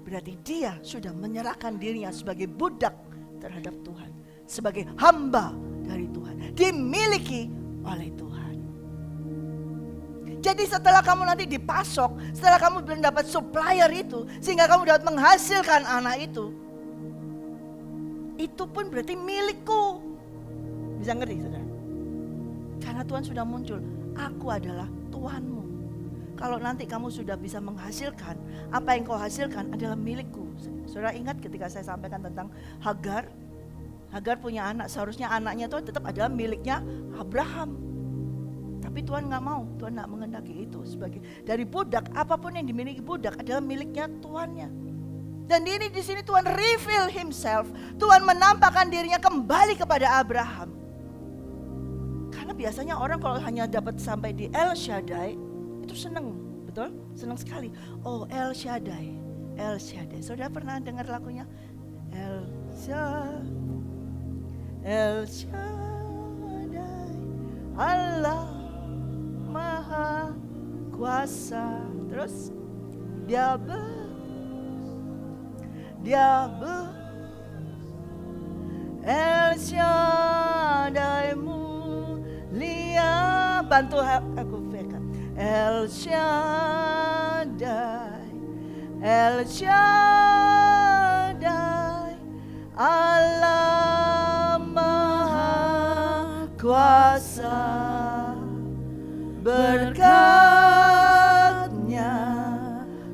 berarti dia sudah menyerahkan dirinya sebagai budak terhadap Tuhan, sebagai hamba dari Tuhan, dimiliki oleh Tuhan. Jadi setelah kamu nanti dipasok, setelah kamu belum dapat supplier itu, sehingga kamu dapat menghasilkan anak itu pun berarti milikku. Bisa ngerti saudara? Karena Tuhan sudah muncul, aku adalah Tuhanmu. Kalau nanti kamu sudah bisa menghasilkan, apa yang kau hasilkan adalah milikku. Saudara ingat ketika saya sampaikan tentang Hagar? Hagar punya anak, seharusnya anaknya itu tetap adalah miliknya Abraham. Tapi Tuhan gak mau, Tuhan gak mengendaki itu. Sebagai dari budak, apapun yang dimiliki budak adalah miliknya tuannya. Dan di sini Tuhan reveal himself. Tuhan menampakkan dirinya kembali kepada Abraham. Karena biasanya orang kalau hanya dapat sampai di El Shaddai, itu senang, betul? Senang sekali. Oh El Shaddai, El Shaddai. Saudara pernah dengar lagunya? El Shaddai, El Shaddai, Allah Maha Kuasa. Terus dia El Shaddai mulia. Bantu aku fikirkan. El Shaddai, El Shaddai, Allah Maha Kuasa. Berkat-Nya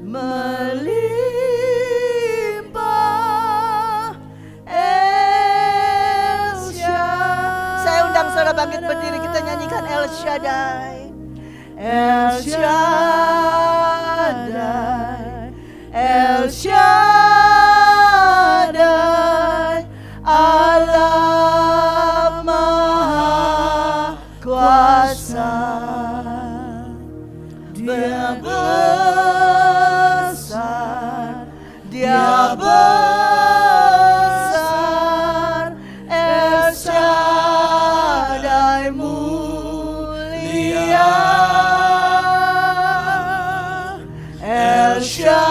melimpah. El Shaddai. Saya undang saudara bangkit berdiri, kita nyanyikan El Shaddai. El Shaddai, El Shaddai, Allah Maha Kuasa. Dia besar, Dia besar, El Shaddai mulia, El Shaddai,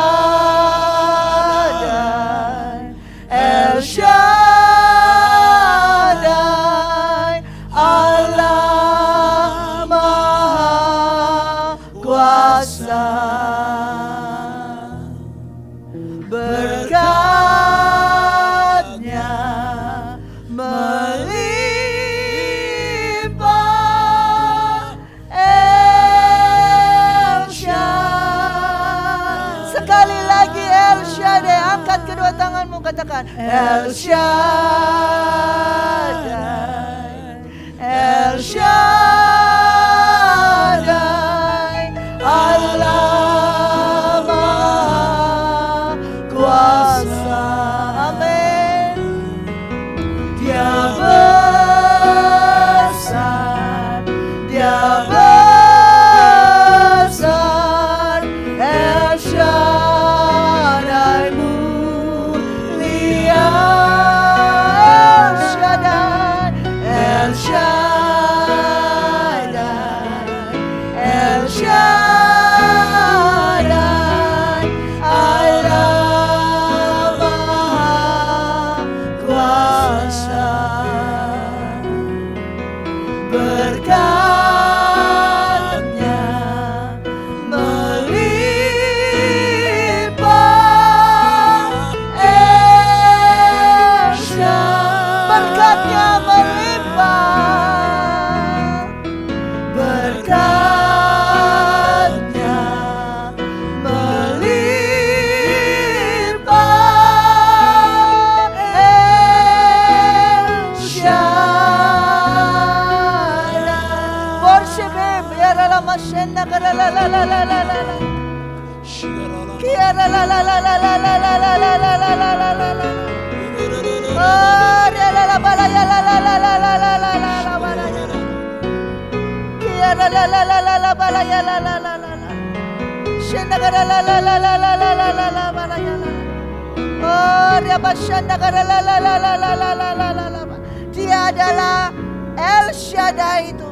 El Shaddai. berkatnya melimpah. El Shaddai. Sekali lagi El Shaddai, angkat kedua tanganmu, katakan El Shaddai, El Shaddai, Allah Maha Kuasa. Amin. Dia besar, Dia besar, El Shaddai mulia, El Shaddai, El Shaddai, El Shaddai, Allah Maha Kuasa. Berkatnya melimpah. El Shaddai, berkatnya melimpah. Berkatnya melimpah. El Shaddai. Worship Him. Biarlah masyena karalalalalalalala. Kiara la la la la la la la la la la la la la la la. Oh, la la la la la la la la la la la la la la. Kiara la la la la la la la la la la la. Shenda gara la la la la la la la la la la la. Oh, dia basyanda gara la la la la la la la la la la. Dia adalah El Shaddai itu,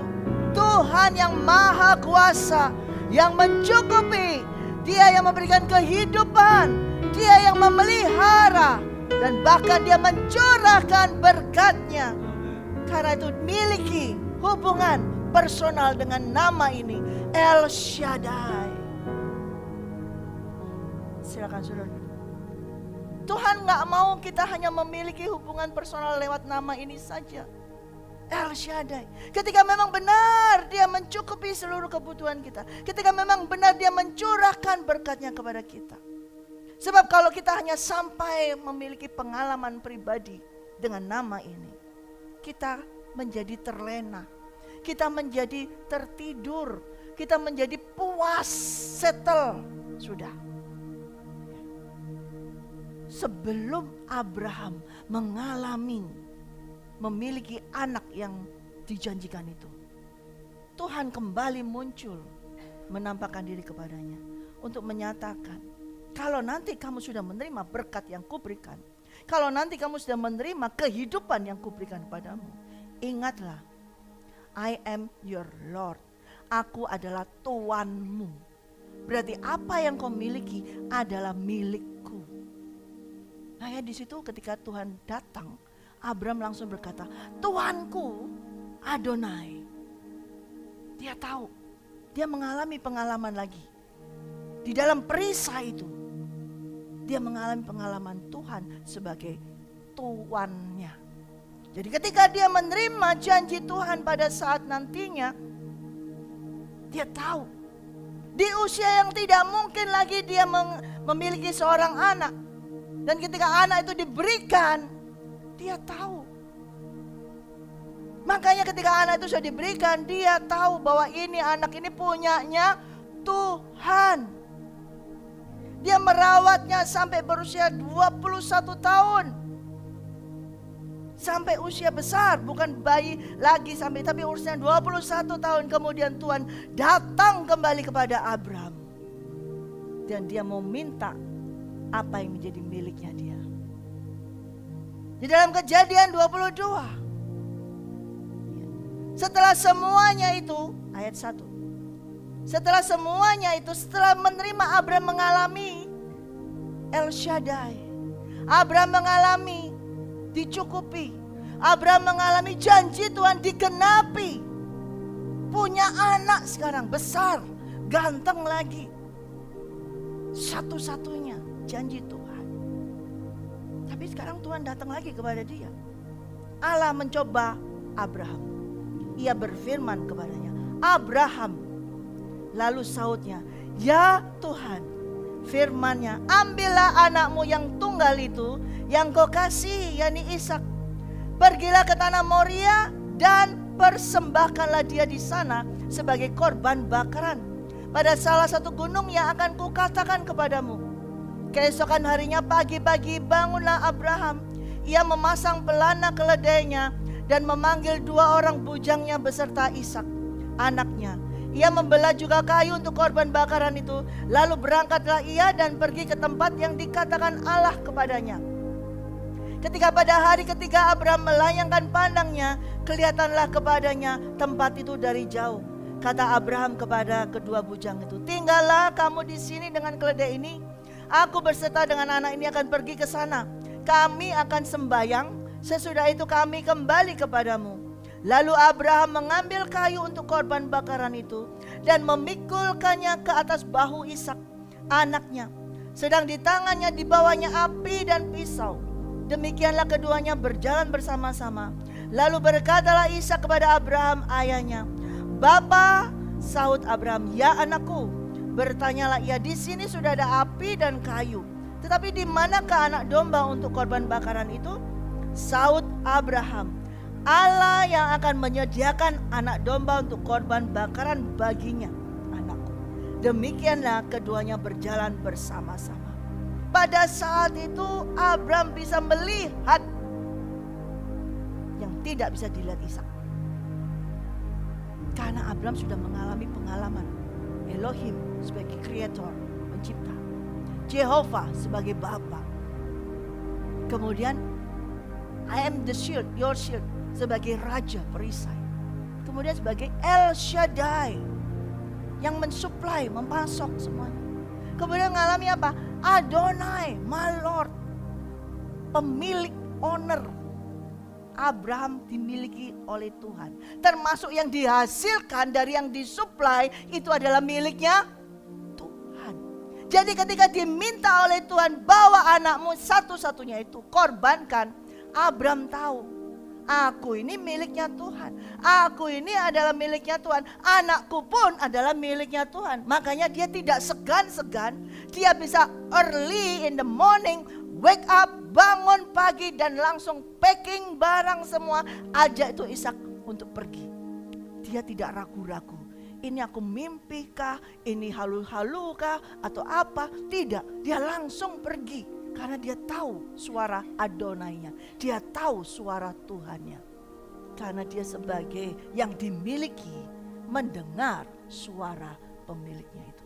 Tuhan yang maha kuasa, yang mencukupi. Dia yang memberikan kehidupan, Dia yang memelihara, dan bahkan Dia mencurahkan berkat-Nya. Karena itu miliki hubungan personal dengan nama ini, El Shaddai. Silakan saudara. Tuhan gak mau kita hanya memiliki hubungan personal lewat nama ini saja, El Shaddai. Ketika memang benar Dia mencukupi seluruh kebutuhan kita, ketika memang benar Dia mencurahkan berkat-Nya kepada kita. Sebab kalau kita hanya sampai memiliki pengalaman pribadi dengan nama ini, kita menjadi terlena, kita menjadi tertidur, kita menjadi puas, settle, sudah. Sebelum Abraham memiliki anak yang dijanjikan itu, Tuhan kembali muncul, menampakkan diri kepadanya untuk menyatakan, kalau nanti kamu sudah menerima berkat yang kuberikan, kalau nanti kamu sudah menerima kehidupan yang kuberikan padamu, ingatlah, I am your Lord, aku adalah Tuanmu. Berarti apa yang kau miliki adalah milikku. Nah ya, di situ ketika Tuhan datang, Abraham langsung berkata, Tuanku Adonai. Dia tahu, dia mengalami pengalaman lagi. Di dalam perisai itu, dia mengalami pengalaman Tuhan sebagai Tuannya. Jadi ketika dia menerima janji Tuhan pada saat nantinya, dia tahu di usia yang tidak mungkin lagi dia memiliki seorang anak. Dan ketika anak itu diberikan, dia tahu. Makanya ketika anak itu sudah diberikan, dia tahu bahwa anak ini punyanya Tuhan. Dia merawatnya sampai berusia 21 tahun. Sampai usia besar, bukan bayi lagi tapi usia 21 tahun kemudian Tuhan datang kembali kepada Abraham. Dan dia mau minta apa yang menjadi miliknya dia. Di dalam Kejadian 22. Setelah semuanya itu, ayat 1. Setelah semuanya itu, setelah menerima Abraham mengalami El Shaddai. Abraham mengalami dicukupi. Abraham mengalami janji Tuhan digenapi. Punya anak sekarang besar, ganteng lagi. satu-satunya janji Tuhan. Tapi sekarang Tuhan datang lagi kepada dia. Allah mencoba Abraham. Ia berfirman kepadanya, Abraham. Lalu sautnya, ya Tuhan, firman-Nya, ambillah anakmu yang tunggal itu, yang kau kasih, yakni Ishak. Pergilah ke tanah Moria dan persembahkanlah dia di sana sebagai korban bakaran pada salah satu gunung yang akan kukatakan kepadamu. Keesokan harinya pagi-pagi bangunlah Abraham. Ia memasang pelana keledainya dan memanggil 2 orang bujangnya beserta Ishak, anaknya. Ia membelah juga kayu untuk korban bakaran itu. Lalu berangkatlah ia dan pergi ke tempat yang dikatakan Allah kepadanya. Ketika pada hari ketiga Abraham melayangkan pandangnya, kelihatanlah kepadanya tempat itu dari jauh. Kata Abraham kepada kedua bujang itu, tinggallah kamu di sini dengan keledai ini. Aku berserta dengan anak ini akan pergi ke sana. Kami akan sembahyang, sesudah itu kami kembali kepadamu. Lalu Abraham mengambil kayu untuk korban bakaran itu dan memikulkannya ke atas bahu Ishak, anaknya. Sedang di tangannya dibawanya api dan pisau. Demikianlah keduanya berjalan bersama-sama. Lalu berkatalah Ishak kepada Abraham ayahnya, Bapa, sahut Abraham, ya anakku. Bertanyalah ia, di sini sudah ada api dan kayu, tetapi di manakah anak domba untuk korban bakaran itu? Sahut Abraham, Allah yang akan menyediakan anak domba untuk korban bakaran baginya, anakku. Demikianlah keduanya berjalan bersama-sama. Pada saat itu Abraham bisa melihat yang tidak bisa dilihat Ishak. Karena Abraham sudah mengalami pengalaman Elohim sebagai kreator, pencipta, Jehovah sebagai Bapa. Kemudian I am the shield, your shield sebagai Raja perisai. Kemudian sebagai El Shaddai yang mensuplai, memasok semuanya. Kemudian mengalami apa? Adonai, my Lord, pemilik, owner. Abraham dimiliki oleh Tuhan. Termasuk yang dihasilkan dari yang disuplai itu adalah miliknya Tuhan. Jadi ketika diminta oleh Tuhan, bawa anakmu satu-satunya itu, korbankan. Abraham tahu, aku ini miliknya Tuhan. Aku ini adalah miliknya Tuhan. Anakku pun adalah miliknya Tuhan. Makanya dia tidak segan-segan. Dia bisa early in the morning, wake up, bangun pagi dan langsung packing barang semua. Ajak itu Ishak untuk pergi. Dia tidak ragu-ragu. Ini aku mimpi kah? Ini halu-halu kah? Atau apa? Tidak. Dia langsung pergi. Karena dia tahu suara Adonainya. Dia tahu suara Tuhannya. Karena dia sebagai yang dimiliki mendengar suara pemiliknya itu.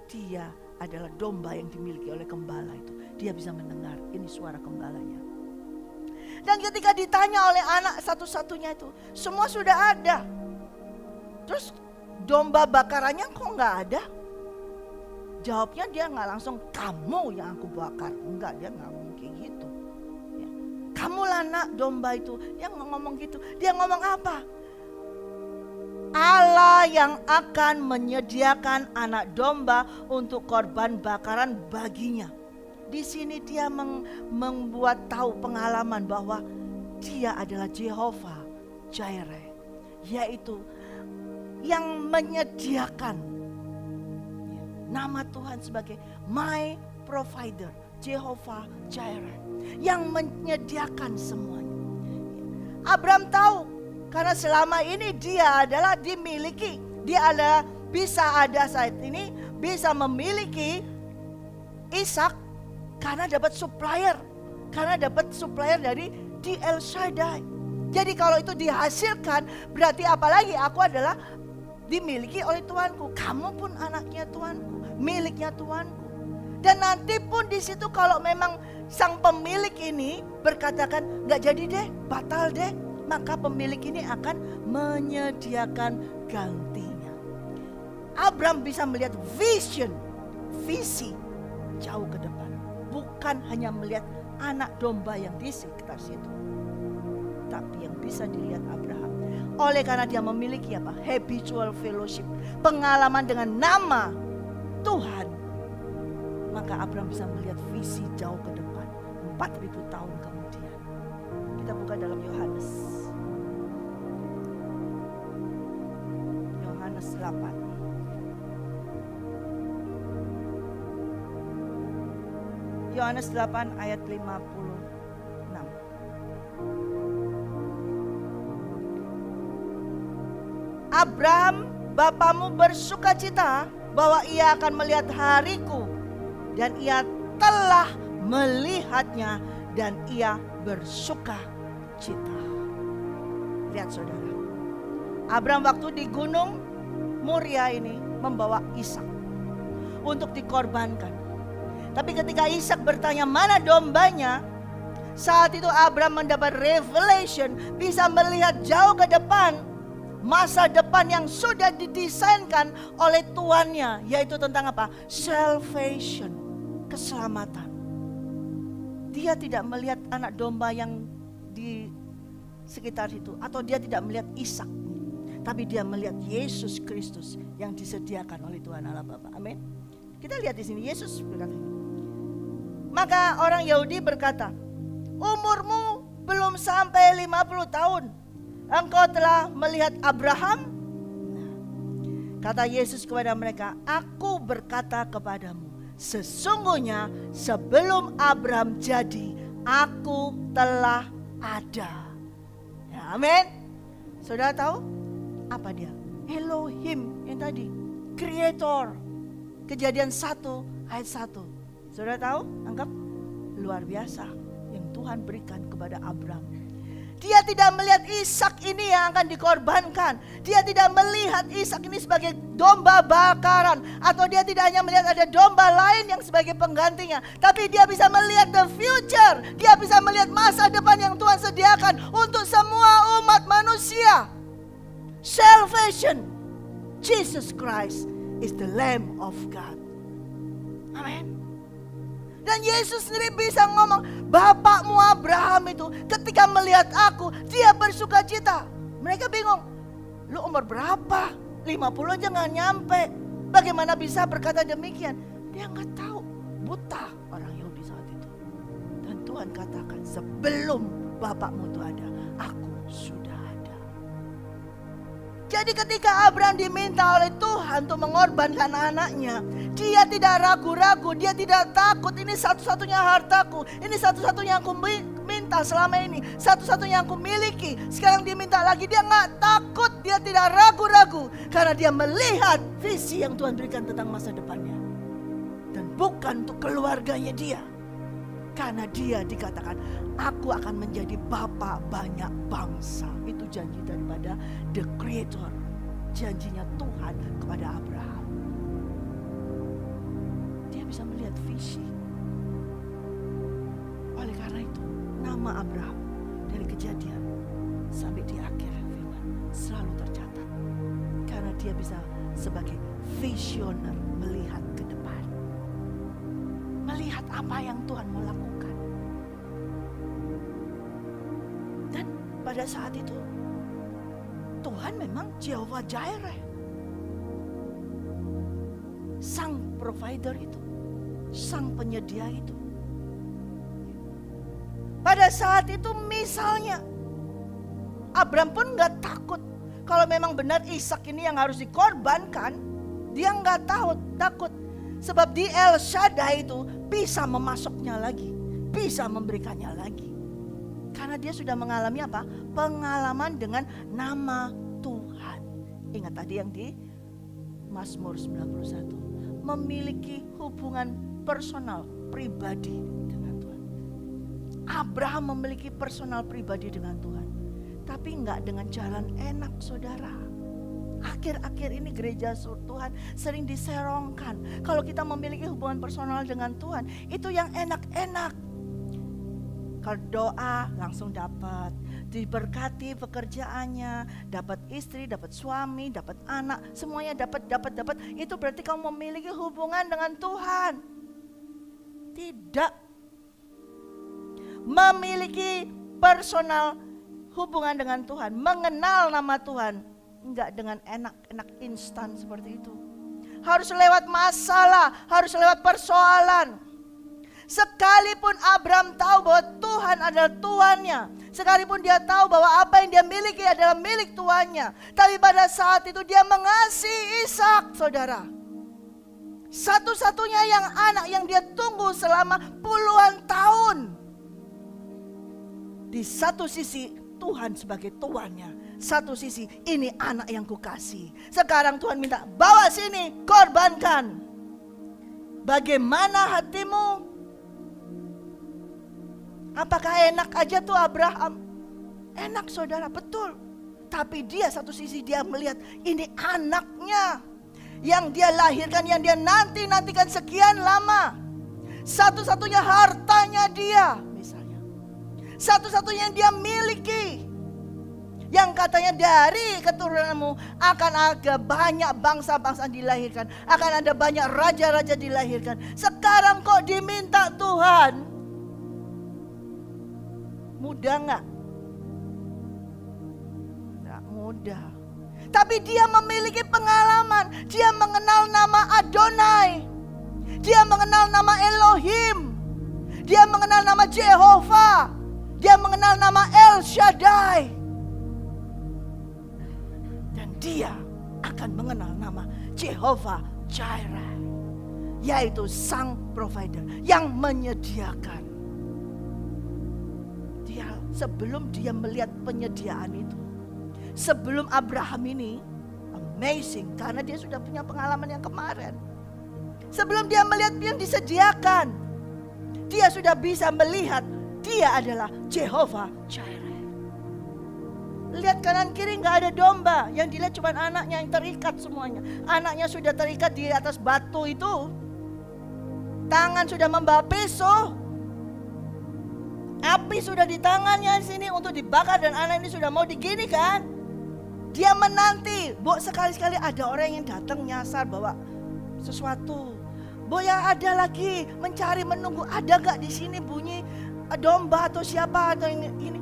Dia adalah domba yang dimiliki oleh gembala itu. Dia bisa mendengar ini suara gembalanya. Dan ketika ditanya oleh anak satu-satunya itu, semua sudah ada. Terus domba bakarannya kok nggak ada? Jawabnya dia nggak langsung, kamu yang aku bakar. Enggak, dia nggak ngomong kayak gitu. Ya. Kamulah nak domba itu. Dia nggak ngomong gitu. Dia ngomong apa? Allah yang akan menyediakan anak domba untuk korban bakaran baginya. Di sini dia membuat tahu pengalaman bahwa dia adalah Jehovah Jireh, yaitu yang menyediakan. Nama Tuhan sebagai my provider, Jehovah Jireh, yang menyediakan semuanya. Abraham tahu karena selama ini dia adalah dimiliki, dia adalah bisa ada saat ini bisa memiliki Ishak karena dapat supplier, dari di El Shaddai. Jadi kalau itu dihasilkan, berarti apalagi aku adalah dimiliki oleh Tuanku. Kamu pun anaknya Tuanku, miliknya Tuanku. Dan nanti pun di situ kalau memang sang pemilik ini berkatakan nggak jadi deh, batal deh, maka pemilik ini akan menyediakan gantinya. Abraham bisa melihat visi jauh ke depan. Bukan hanya melihat anak domba yang di sekitar situ, tapi yang bisa dilihat Abraham. Oleh karena dia memiliki apa? Habitual fellowship, pengalaman dengan nama Tuhan. maka Abraham bisa melihat visi jauh ke depan 4.000 tahun kemudian. Kita buka dalam Yohanes 8. Yohanes 8 ayat 56. Abraham, bapamu bersukacita bahwa ia akan melihat hariku, dan ia telah melihatnya dan ia bersukacita. Lihat saudara, Abraham waktu di gunung Moria ini membawa Ishak untuk dikorbankan. Tapi ketika Ishak bertanya mana dombanya, saat itu Abraham mendapat revelation, bisa melihat jauh ke depan, masa depan yang sudah didesainkan oleh tuannya, yaitu tentang apa? Salvation, keselamatan. Dia tidak melihat anak domba yang di sekitar itu, atau dia tidak melihat Ishak, tapi dia melihat Yesus Kristus yang disediakan oleh Tuhan Allah Bapa. Amin. Kita lihat di sini Yesus berkata ini. Maka orang Yahudi berkata, umurmu belum sampai 50 tahun, engkau telah melihat Abraham? Nah, kata Yesus kepada mereka, aku berkata kepadamu, sesungguhnya sebelum Abraham jadi, aku telah ada. Ya, amin. Saudara tahu apa dia? Elohim yang tadi, Creator. Kejadian 1 ayat 1. Saudara tahu? Anggap luar biasa yang Tuhan berikan kepada Abraham. Dia tidak melihat Ishak ini yang akan dikorbankan. Dia tidak melihat Ishak ini sebagai domba bakaran, atau dia tidak hanya melihat ada domba lain yang sebagai penggantinya, tapi dia bisa melihat the future. Dia bisa melihat masa depan yang Tuhan sediakan untuk semua umat manusia. Salvation. Jesus Christ is the Lamb of God. Amin. Dan Yesus sendiri bisa ngomong, bapakmu Abraham itu ketika melihat aku, dia bersuka cita. Mereka bingung, lu umur berapa? 50 aja gak nyampe. Bagaimana bisa berkata demikian? Dia gak tahu, buta orang Yahudi saat itu. Dan Tuhan katakan, sebelum bapakmu itu ada, aku sudah ada. Jadi ketika Abraham diminta oleh Tuhan untuk mengorbankan anaknya, dia tidak ragu-ragu, dia tidak takut. Ini satu-satunya hartaku, ini satu-satunya yang aku minta selama ini, satu-satunya yang aku miliki. Sekarang dia minta lagi, dia gak takut, dia tidak ragu-ragu, karena dia melihat visi yang Tuhan berikan tentang masa depannya. Dan bukan untuk keluarganya dia, karena dia dikatakan, aku akan menjadi bapa banyak bangsa. Itu janji daripada the Creator, janjinya Tuhan kepada Abraham. Dia bisa melihat visi. Oleh karena itu, nama Abraham dari Kejadian sampai di akhir firman selalu tercatat, karena dia bisa sebagai visioner melihat ke depan, melihat apa yang Tuhan mau lakukan. Dan pada saat itu Tuhan memang Jehovah Jireh, sang provider itu, sang penyedia itu. Pada saat itu misalnya Abraham pun gak takut. Kalau memang benar Ishak ini yang harus dikorbankan, dia gak takut. Sebab di El Shaddai itu bisa memasoknya lagi, bisa memberikannya lagi. Karena dia sudah mengalami apa? Pengalaman dengan nama Tuhan. Ingat tadi yang di Mazmur 91. Memiliki hubungan personal, pribadi dengan Tuhan. Abraham memiliki personal pribadi dengan Tuhan. Tapi enggak dengan jalan enak, saudara. Akhir-akhir ini gereja Tuhan sering diserongkan. Kalau kita memiliki hubungan personal dengan Tuhan, itu yang enak-enak. Kalau doa langsung dapat, diberkati pekerjaannya, dapat istri, dapat suami, dapat anak, semuanya dapat. Itu berarti kamu memiliki hubungan dengan Tuhan. Tidak. Memiliki personal hubungan dengan Tuhan, mengenal nama Tuhan, enggak dengan enak-enak instan seperti itu. harus lewat masalah, harus lewat persoalan. Sekalipun Abraham tahu bahwa Tuhan adalah tuannya, sekalipun dia tahu bahwa apa yang dia miliki adalah milik tuannya, tapi pada saat itu dia mengasihi Ishak, saudara. Satu-satunya yang anak yang dia tunggu selama puluhan tahun. Di satu sisi Tuhan sebagai tuannya, satu sisi ini anak yang kukasih. Sekarang Tuhan minta, bawa sini, korbankan. Bagaimana hatimu? Apakah enak aja tuh Abraham? Enak saudara, betul. Tapi dia satu sisi dia melihat ini anaknya yang dia lahirkan, yang dia nantikan sekian lama. Satu-satunya hartanya dia misalnya. Satu-satunya yang dia miliki. Yang katanya dari keturunanmu akan ada banyak bangsa-bangsa dilahirkan. Akan ada banyak raja-raja dilahirkan. Sekarang kok diminta Tuhan? Mudah gak? Gak mudah. Tapi dia memiliki pengalaman. Dia mengenal nama Adonai. Dia mengenal nama Elohim. Dia mengenal nama Jehovah. Dia mengenal nama El Shaddai. Dan dia akan mengenal nama Jehovah Jireh, yaitu sang provider yang menyediakan. Sebelum dia melihat penyediaan itu, sebelum Abraham ini amazing karena dia sudah punya pengalaman yang kemarin. Sebelum dia melihat yang disediakan, dia sudah bisa melihat dia adalah Jehovah Jireh. Lihat kanan kiri gak ada domba, yang dilihat cuma anaknya yang terikat semuanya. Anaknya sudah terikat di atas batu itu, tangan sudah membawa pisau. Api sudah di tangannya di sini untuk dibakar dan anak ini sudah mau diginikan. Dia menanti. Bu, sekali-sekali ada orang yang datang nyasar bawa sesuatu. Bu, ya ada lagi mencari menunggu, ada gak di sini bunyi domba atau siapa atau ini.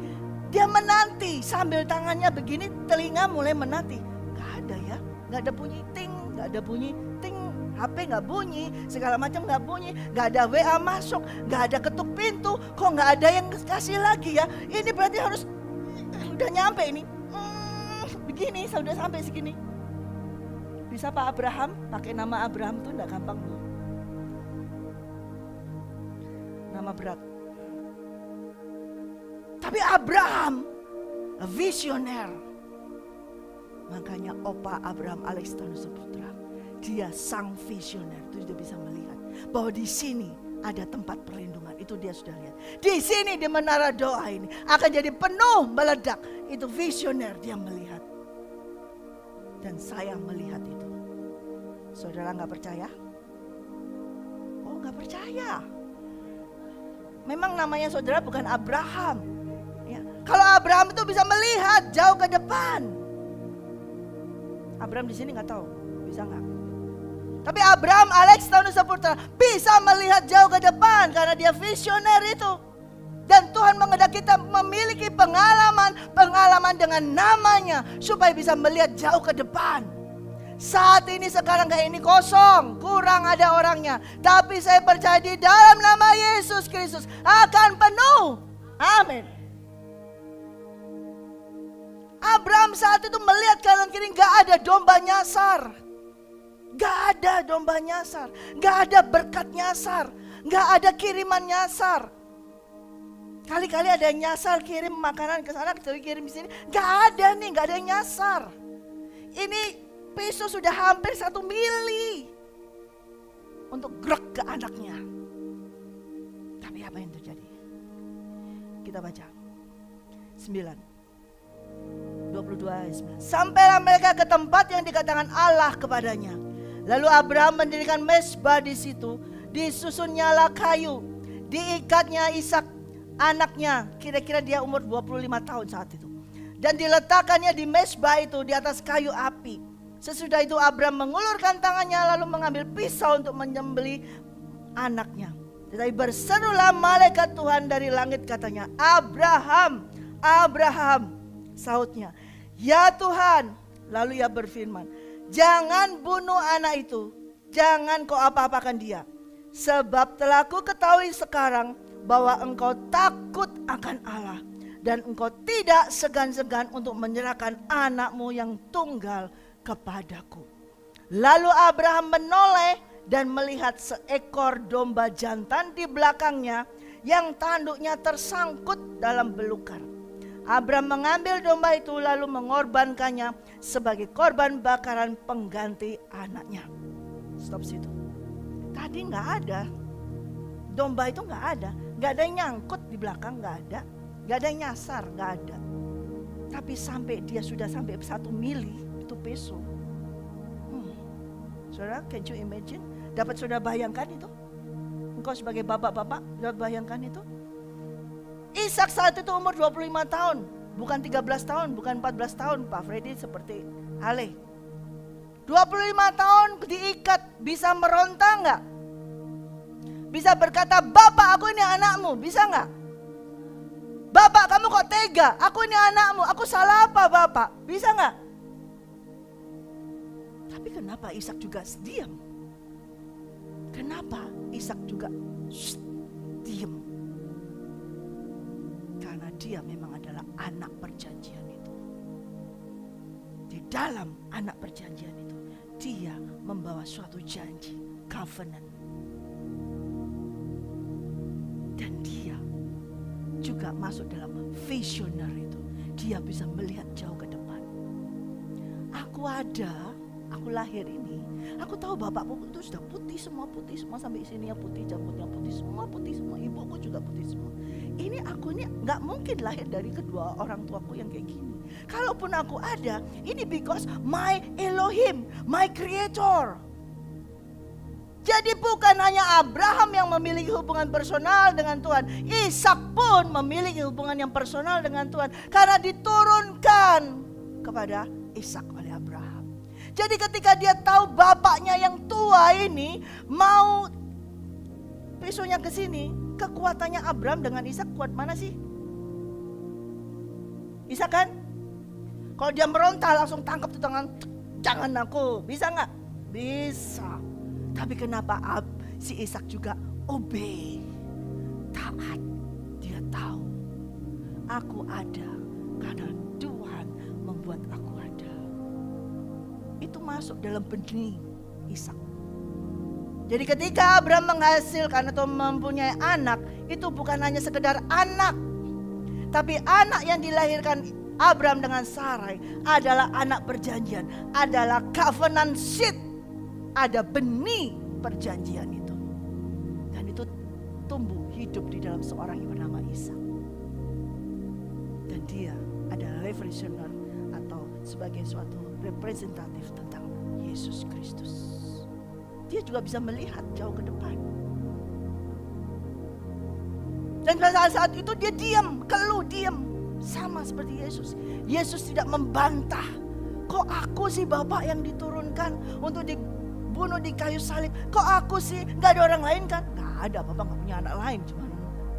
Dia menanti sambil tangannya begini, telinga mulai menanti. Gak ada ya, gak ada bunyi ting, gak ada bunyi ting. HP gak bunyi, segala macam gak bunyi, gak ada WA masuk, gak ada ketuk pintu, kok gak ada yang kasih lagi ya. Ini berarti harus udah nyampe ini. Begini, sudah sampai segini. Bisa Pak Abraham, pakai nama Abraham tuh gak gampang loh. Nama berat. Tapi Abraham, visioner. Makanya Opa Abraham Alexander Putra, dia sang visioner, itu dia bisa melihat bahwa di sini ada tempat perlindungan. Itu dia sudah lihat. Di sini di menara doa ini akan jadi penuh meledak. Itu visioner, dia melihat. Dan saya melihat itu. Saudara gak percaya? Oh gak percaya. Memang namanya saudara bukan Abraham ya. Kalau Abraham itu bisa melihat jauh ke depan. Abraham di sini gak tahu, bisa gak? Tapi Abraham Alexander Putra bisa melihat jauh ke depan karena dia visioner itu. Dan Tuhan mengendaki kita memiliki pengalaman dengan namanya supaya bisa melihat jauh ke depan. Saat ini sekarang kayak ini kosong, kurang ada orangnya. Tapi saya percaya di dalam nama Yesus Kristus akan penuh. Amin. Abraham saat itu melihat kanan kiri gak ada domba nyasar. Gak ada domba nyasar, gak ada berkat nyasar, gak ada kiriman nyasar. Kali-kali ada yang nyasar kirim makanan ke sana, kirim di sini. Gak ada nih, gak ada yang nyasar. Ini pisau sudah hampir 1 mili untuk grek ke anaknya. Tapi apa yang terjadi? Kita baca 9:22. Sampailah mereka ke tempat yang dikatakan Allah kepadanya. Lalu Abraham mendirikan mezbah di situ, disusunnyalah kayu, diikatnya Ishak anaknya, kira-kira dia umur 25 tahun saat itu. Dan diletakkannya di mezbah itu di atas kayu api. Sesudah itu Abraham mengulurkan tangannya lalu mengambil pisau untuk menyembelih anaknya. Tetapi berserulah malaikat Tuhan dari langit katanya, Abraham, Abraham, sautnya, ya Tuhan. Lalu ia berfirman, jangan bunuh anak itu, jangan kau apa-apakan dia. Sebab telah ku ketahui sekarang bahwa engkau takut akan Allah, dan engkau tidak segan-segan untuk menyerahkan anakmu yang tunggal kepadaku. Lalu Abraham menoleh dan melihat seekor domba jantan di belakangnya yang tanduknya tersangkut dalam belukar. Abraham mengambil domba itu lalu mengorbankannya sebagai korban bakaran pengganti anaknya. Stop situ. Tadi nggak ada. Domba itu nggak ada. Nggak ada yang nyangkut di belakang, nggak ada. Nggak ada yang nyasar, nggak ada. Tapi sampai dia sudah sampai 1 mili, itu peso. Saudara, can you imagine? Dapat saudara bayangkan itu? Engkau sebagai bapak-bapak, dapat bayangkan itu? Ishak saat itu umur 25 tahun. Bukan 13 tahun, bukan 14 tahun. Pak Freddy seperti Ale. 25 tahun diikat, bisa meronta enggak? Bisa berkata, Bapak aku ini anakmu, bisa enggak? Bapak kamu kok tega, aku ini anakmu, aku salah apa Bapak? Bisa enggak? Tapi kenapa Ishak juga diam? Kenapa Ishak juga diam? Karena dia memang adalah anak perjanjian itu. Di dalam anak perjanjian itu, dia membawa suatu janji, covenant. Dan dia juga masuk dalam visioner itu. Dia bisa melihat jauh ke depan. Aku lahir ini, aku tahu bapakku itu sudah putih semua sampai sininya putih, jambutnya putih semua, ibuku juga putih semua. Ini aku ini nggak mungkin lahir dari kedua orang tuaku yang kayak gini. Kalaupun aku ada, ini because my Elohim, my creator. Jadi bukan hanya Abraham yang memiliki hubungan personal dengan Tuhan, Ishak pun memiliki hubungan yang personal dengan Tuhan karena diturunkan kepada Ishak oleh Abraham. Jadi ketika dia tahu bapaknya yang tua ini mau pesonya ke sini, kekuatannya Abraham dengan Ishak kuat mana sih? Ishak kan? Kalau dia meronta langsung tangkap tuh tangan, jangan aku, bisa nggak? Bisa. Tapi kenapa si Ishak juga obey, taat? Dia tahu aku ada karena Tuhan membuat aku ada. Itu masuk dalam benih Ishak. Jadi ketika Abraham menghasilkan atau mempunyai anak, itu bukan hanya sekedar anak, tapi anak yang dilahirkan Abraham dengan Sarai adalah anak perjanjian, adalah covenant seed. Ada benih perjanjian itu. Dan itu tumbuh hidup di dalam seorang yang bernama Ishak. Dan dia adalah revolusioner atau sebagai suatu representatif tentang Yesus Kristus. Dia juga bisa melihat jauh ke depan. Dan pada saat itu dia diam, keluh diam. Sama seperti Yesus. Yesus tidak membantah. Kok aku sih Bapak yang diturunkan untuk dibunuh di kayu salib? Kok aku sih? Gak ada orang lain kan? Gak ada, Bapak gak punya anak lain. Cuma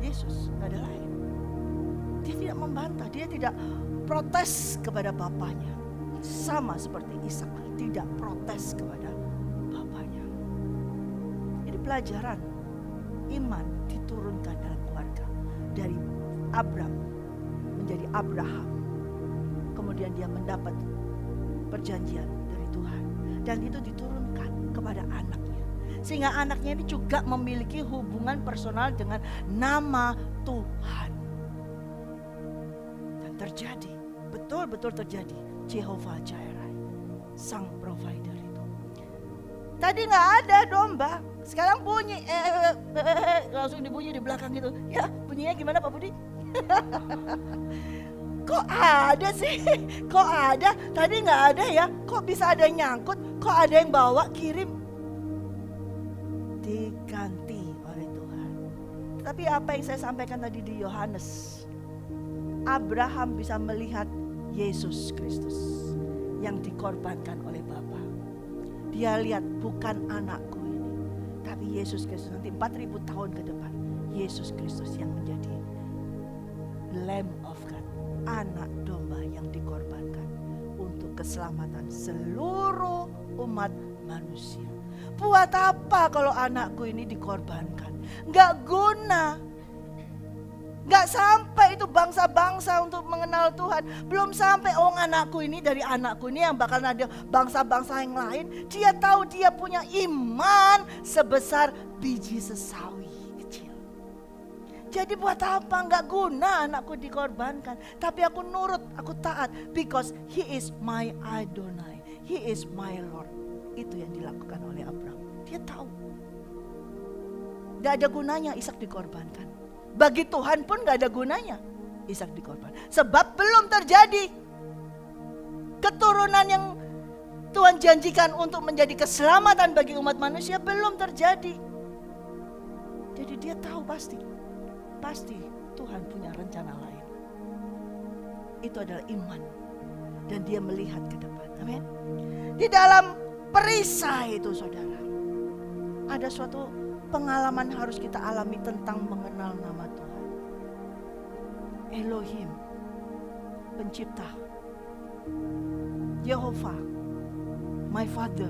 Yesus, gak ada lain. Dia tidak membantah, dia tidak protes kepada Bapaknya. Sama seperti Ishak tidak protes kepada bapaknya. Ini pelajaran iman diturunkan dalam keluarga. Dari Abraham menjadi Abraham. Kemudian dia mendapat perjanjian dari Tuhan. Dan itu diturunkan kepada anaknya. Sehingga anaknya ini juga memiliki hubungan personal dengan nama Tuhan. Dan terjadi, betul-betul terjadi. Jehovah Jireh, sang provider itu. Tadi nggak ada domba, sekarang bunyi, langsung dibunyi di belakang gitu. Ya, bunyinya gimana Pak Budi? Kok ada sih? Kok ada? Tadi nggak ada ya? Kok bisa ada yang nyangkut? Kok ada yang bawa kirim? Diganti oleh Tuhan. Tapi apa yang saya sampaikan tadi di Yohanes, Abraham bisa melihat Yesus Kristus yang dikorbankan oleh Bapa. Dia lihat bukan anakku ini, tapi Yesus Kristus nanti 4000 tahun ke depan. Yesus Kristus yang menjadi Lamb of God, anak domba yang dikorbankan untuk keselamatan seluruh umat manusia. Buat apa kalau anakku ini dikorbankan? Gak guna. Gak sampai itu bangsa-bangsa untuk mengenal Tuhan. Belum sampai anakku ini dari anakku ini yang bakal ada bangsa-bangsa yang lain. Dia tahu dia punya iman sebesar biji sesawi kecil. Jadi buat apa? Gak guna anakku dikorbankan. Tapi aku nurut, aku taat. Because he is my Adonai. He is my Lord. Itu yang dilakukan oleh Abraham. Dia tahu. Gak ada gunanya Ishak dikorbankan. Bagi Tuhan pun gak ada gunanya Ishak dikorbankan. Sebab belum terjadi keturunan yang Tuhan janjikan untuk menjadi keselamatan bagi umat manusia. Belum terjadi. Jadi dia tahu pasti Tuhan punya rencana lain. Itu adalah iman. Dan dia melihat ke depan. Amin. Di dalam perisai itu saudara, ada suatu pengalaman harus kita alami tentang mengenal nama Tuhan. Elohim, pencipta. Yehova, my father.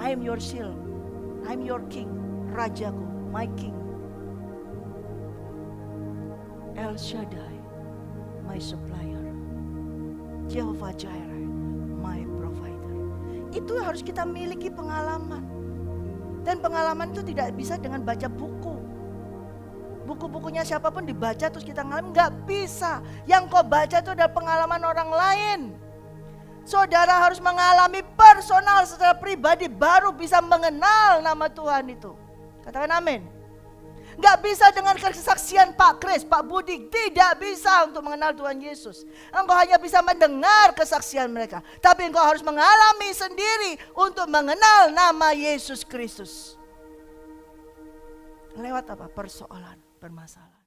I am your shield. I am your king. Rajaku, my king. El Shaddai, my supplier. Jehovah Jireh, my provider. Itu harus kita miliki pengalaman. Dan pengalaman itu tidak bisa dengan baca buku. Buku-bukunya siapapun dibaca terus kita ngalamin, gak bisa. Yang kau baca itu adalah pengalaman orang lain. Saudara harus mengalami personal secara pribadi baru bisa mengenal nama Tuhan itu. Katakan amin. Gak bisa dengan kesaksian Pak Kris, Pak Budi. Tidak bisa untuk mengenal Tuhan Yesus. Engkau hanya bisa mendengar kesaksian mereka. Tapi engkau harus mengalami sendiri untuk mengenal nama Yesus Kristus. Lewat apa? Persoalan, permasalahan.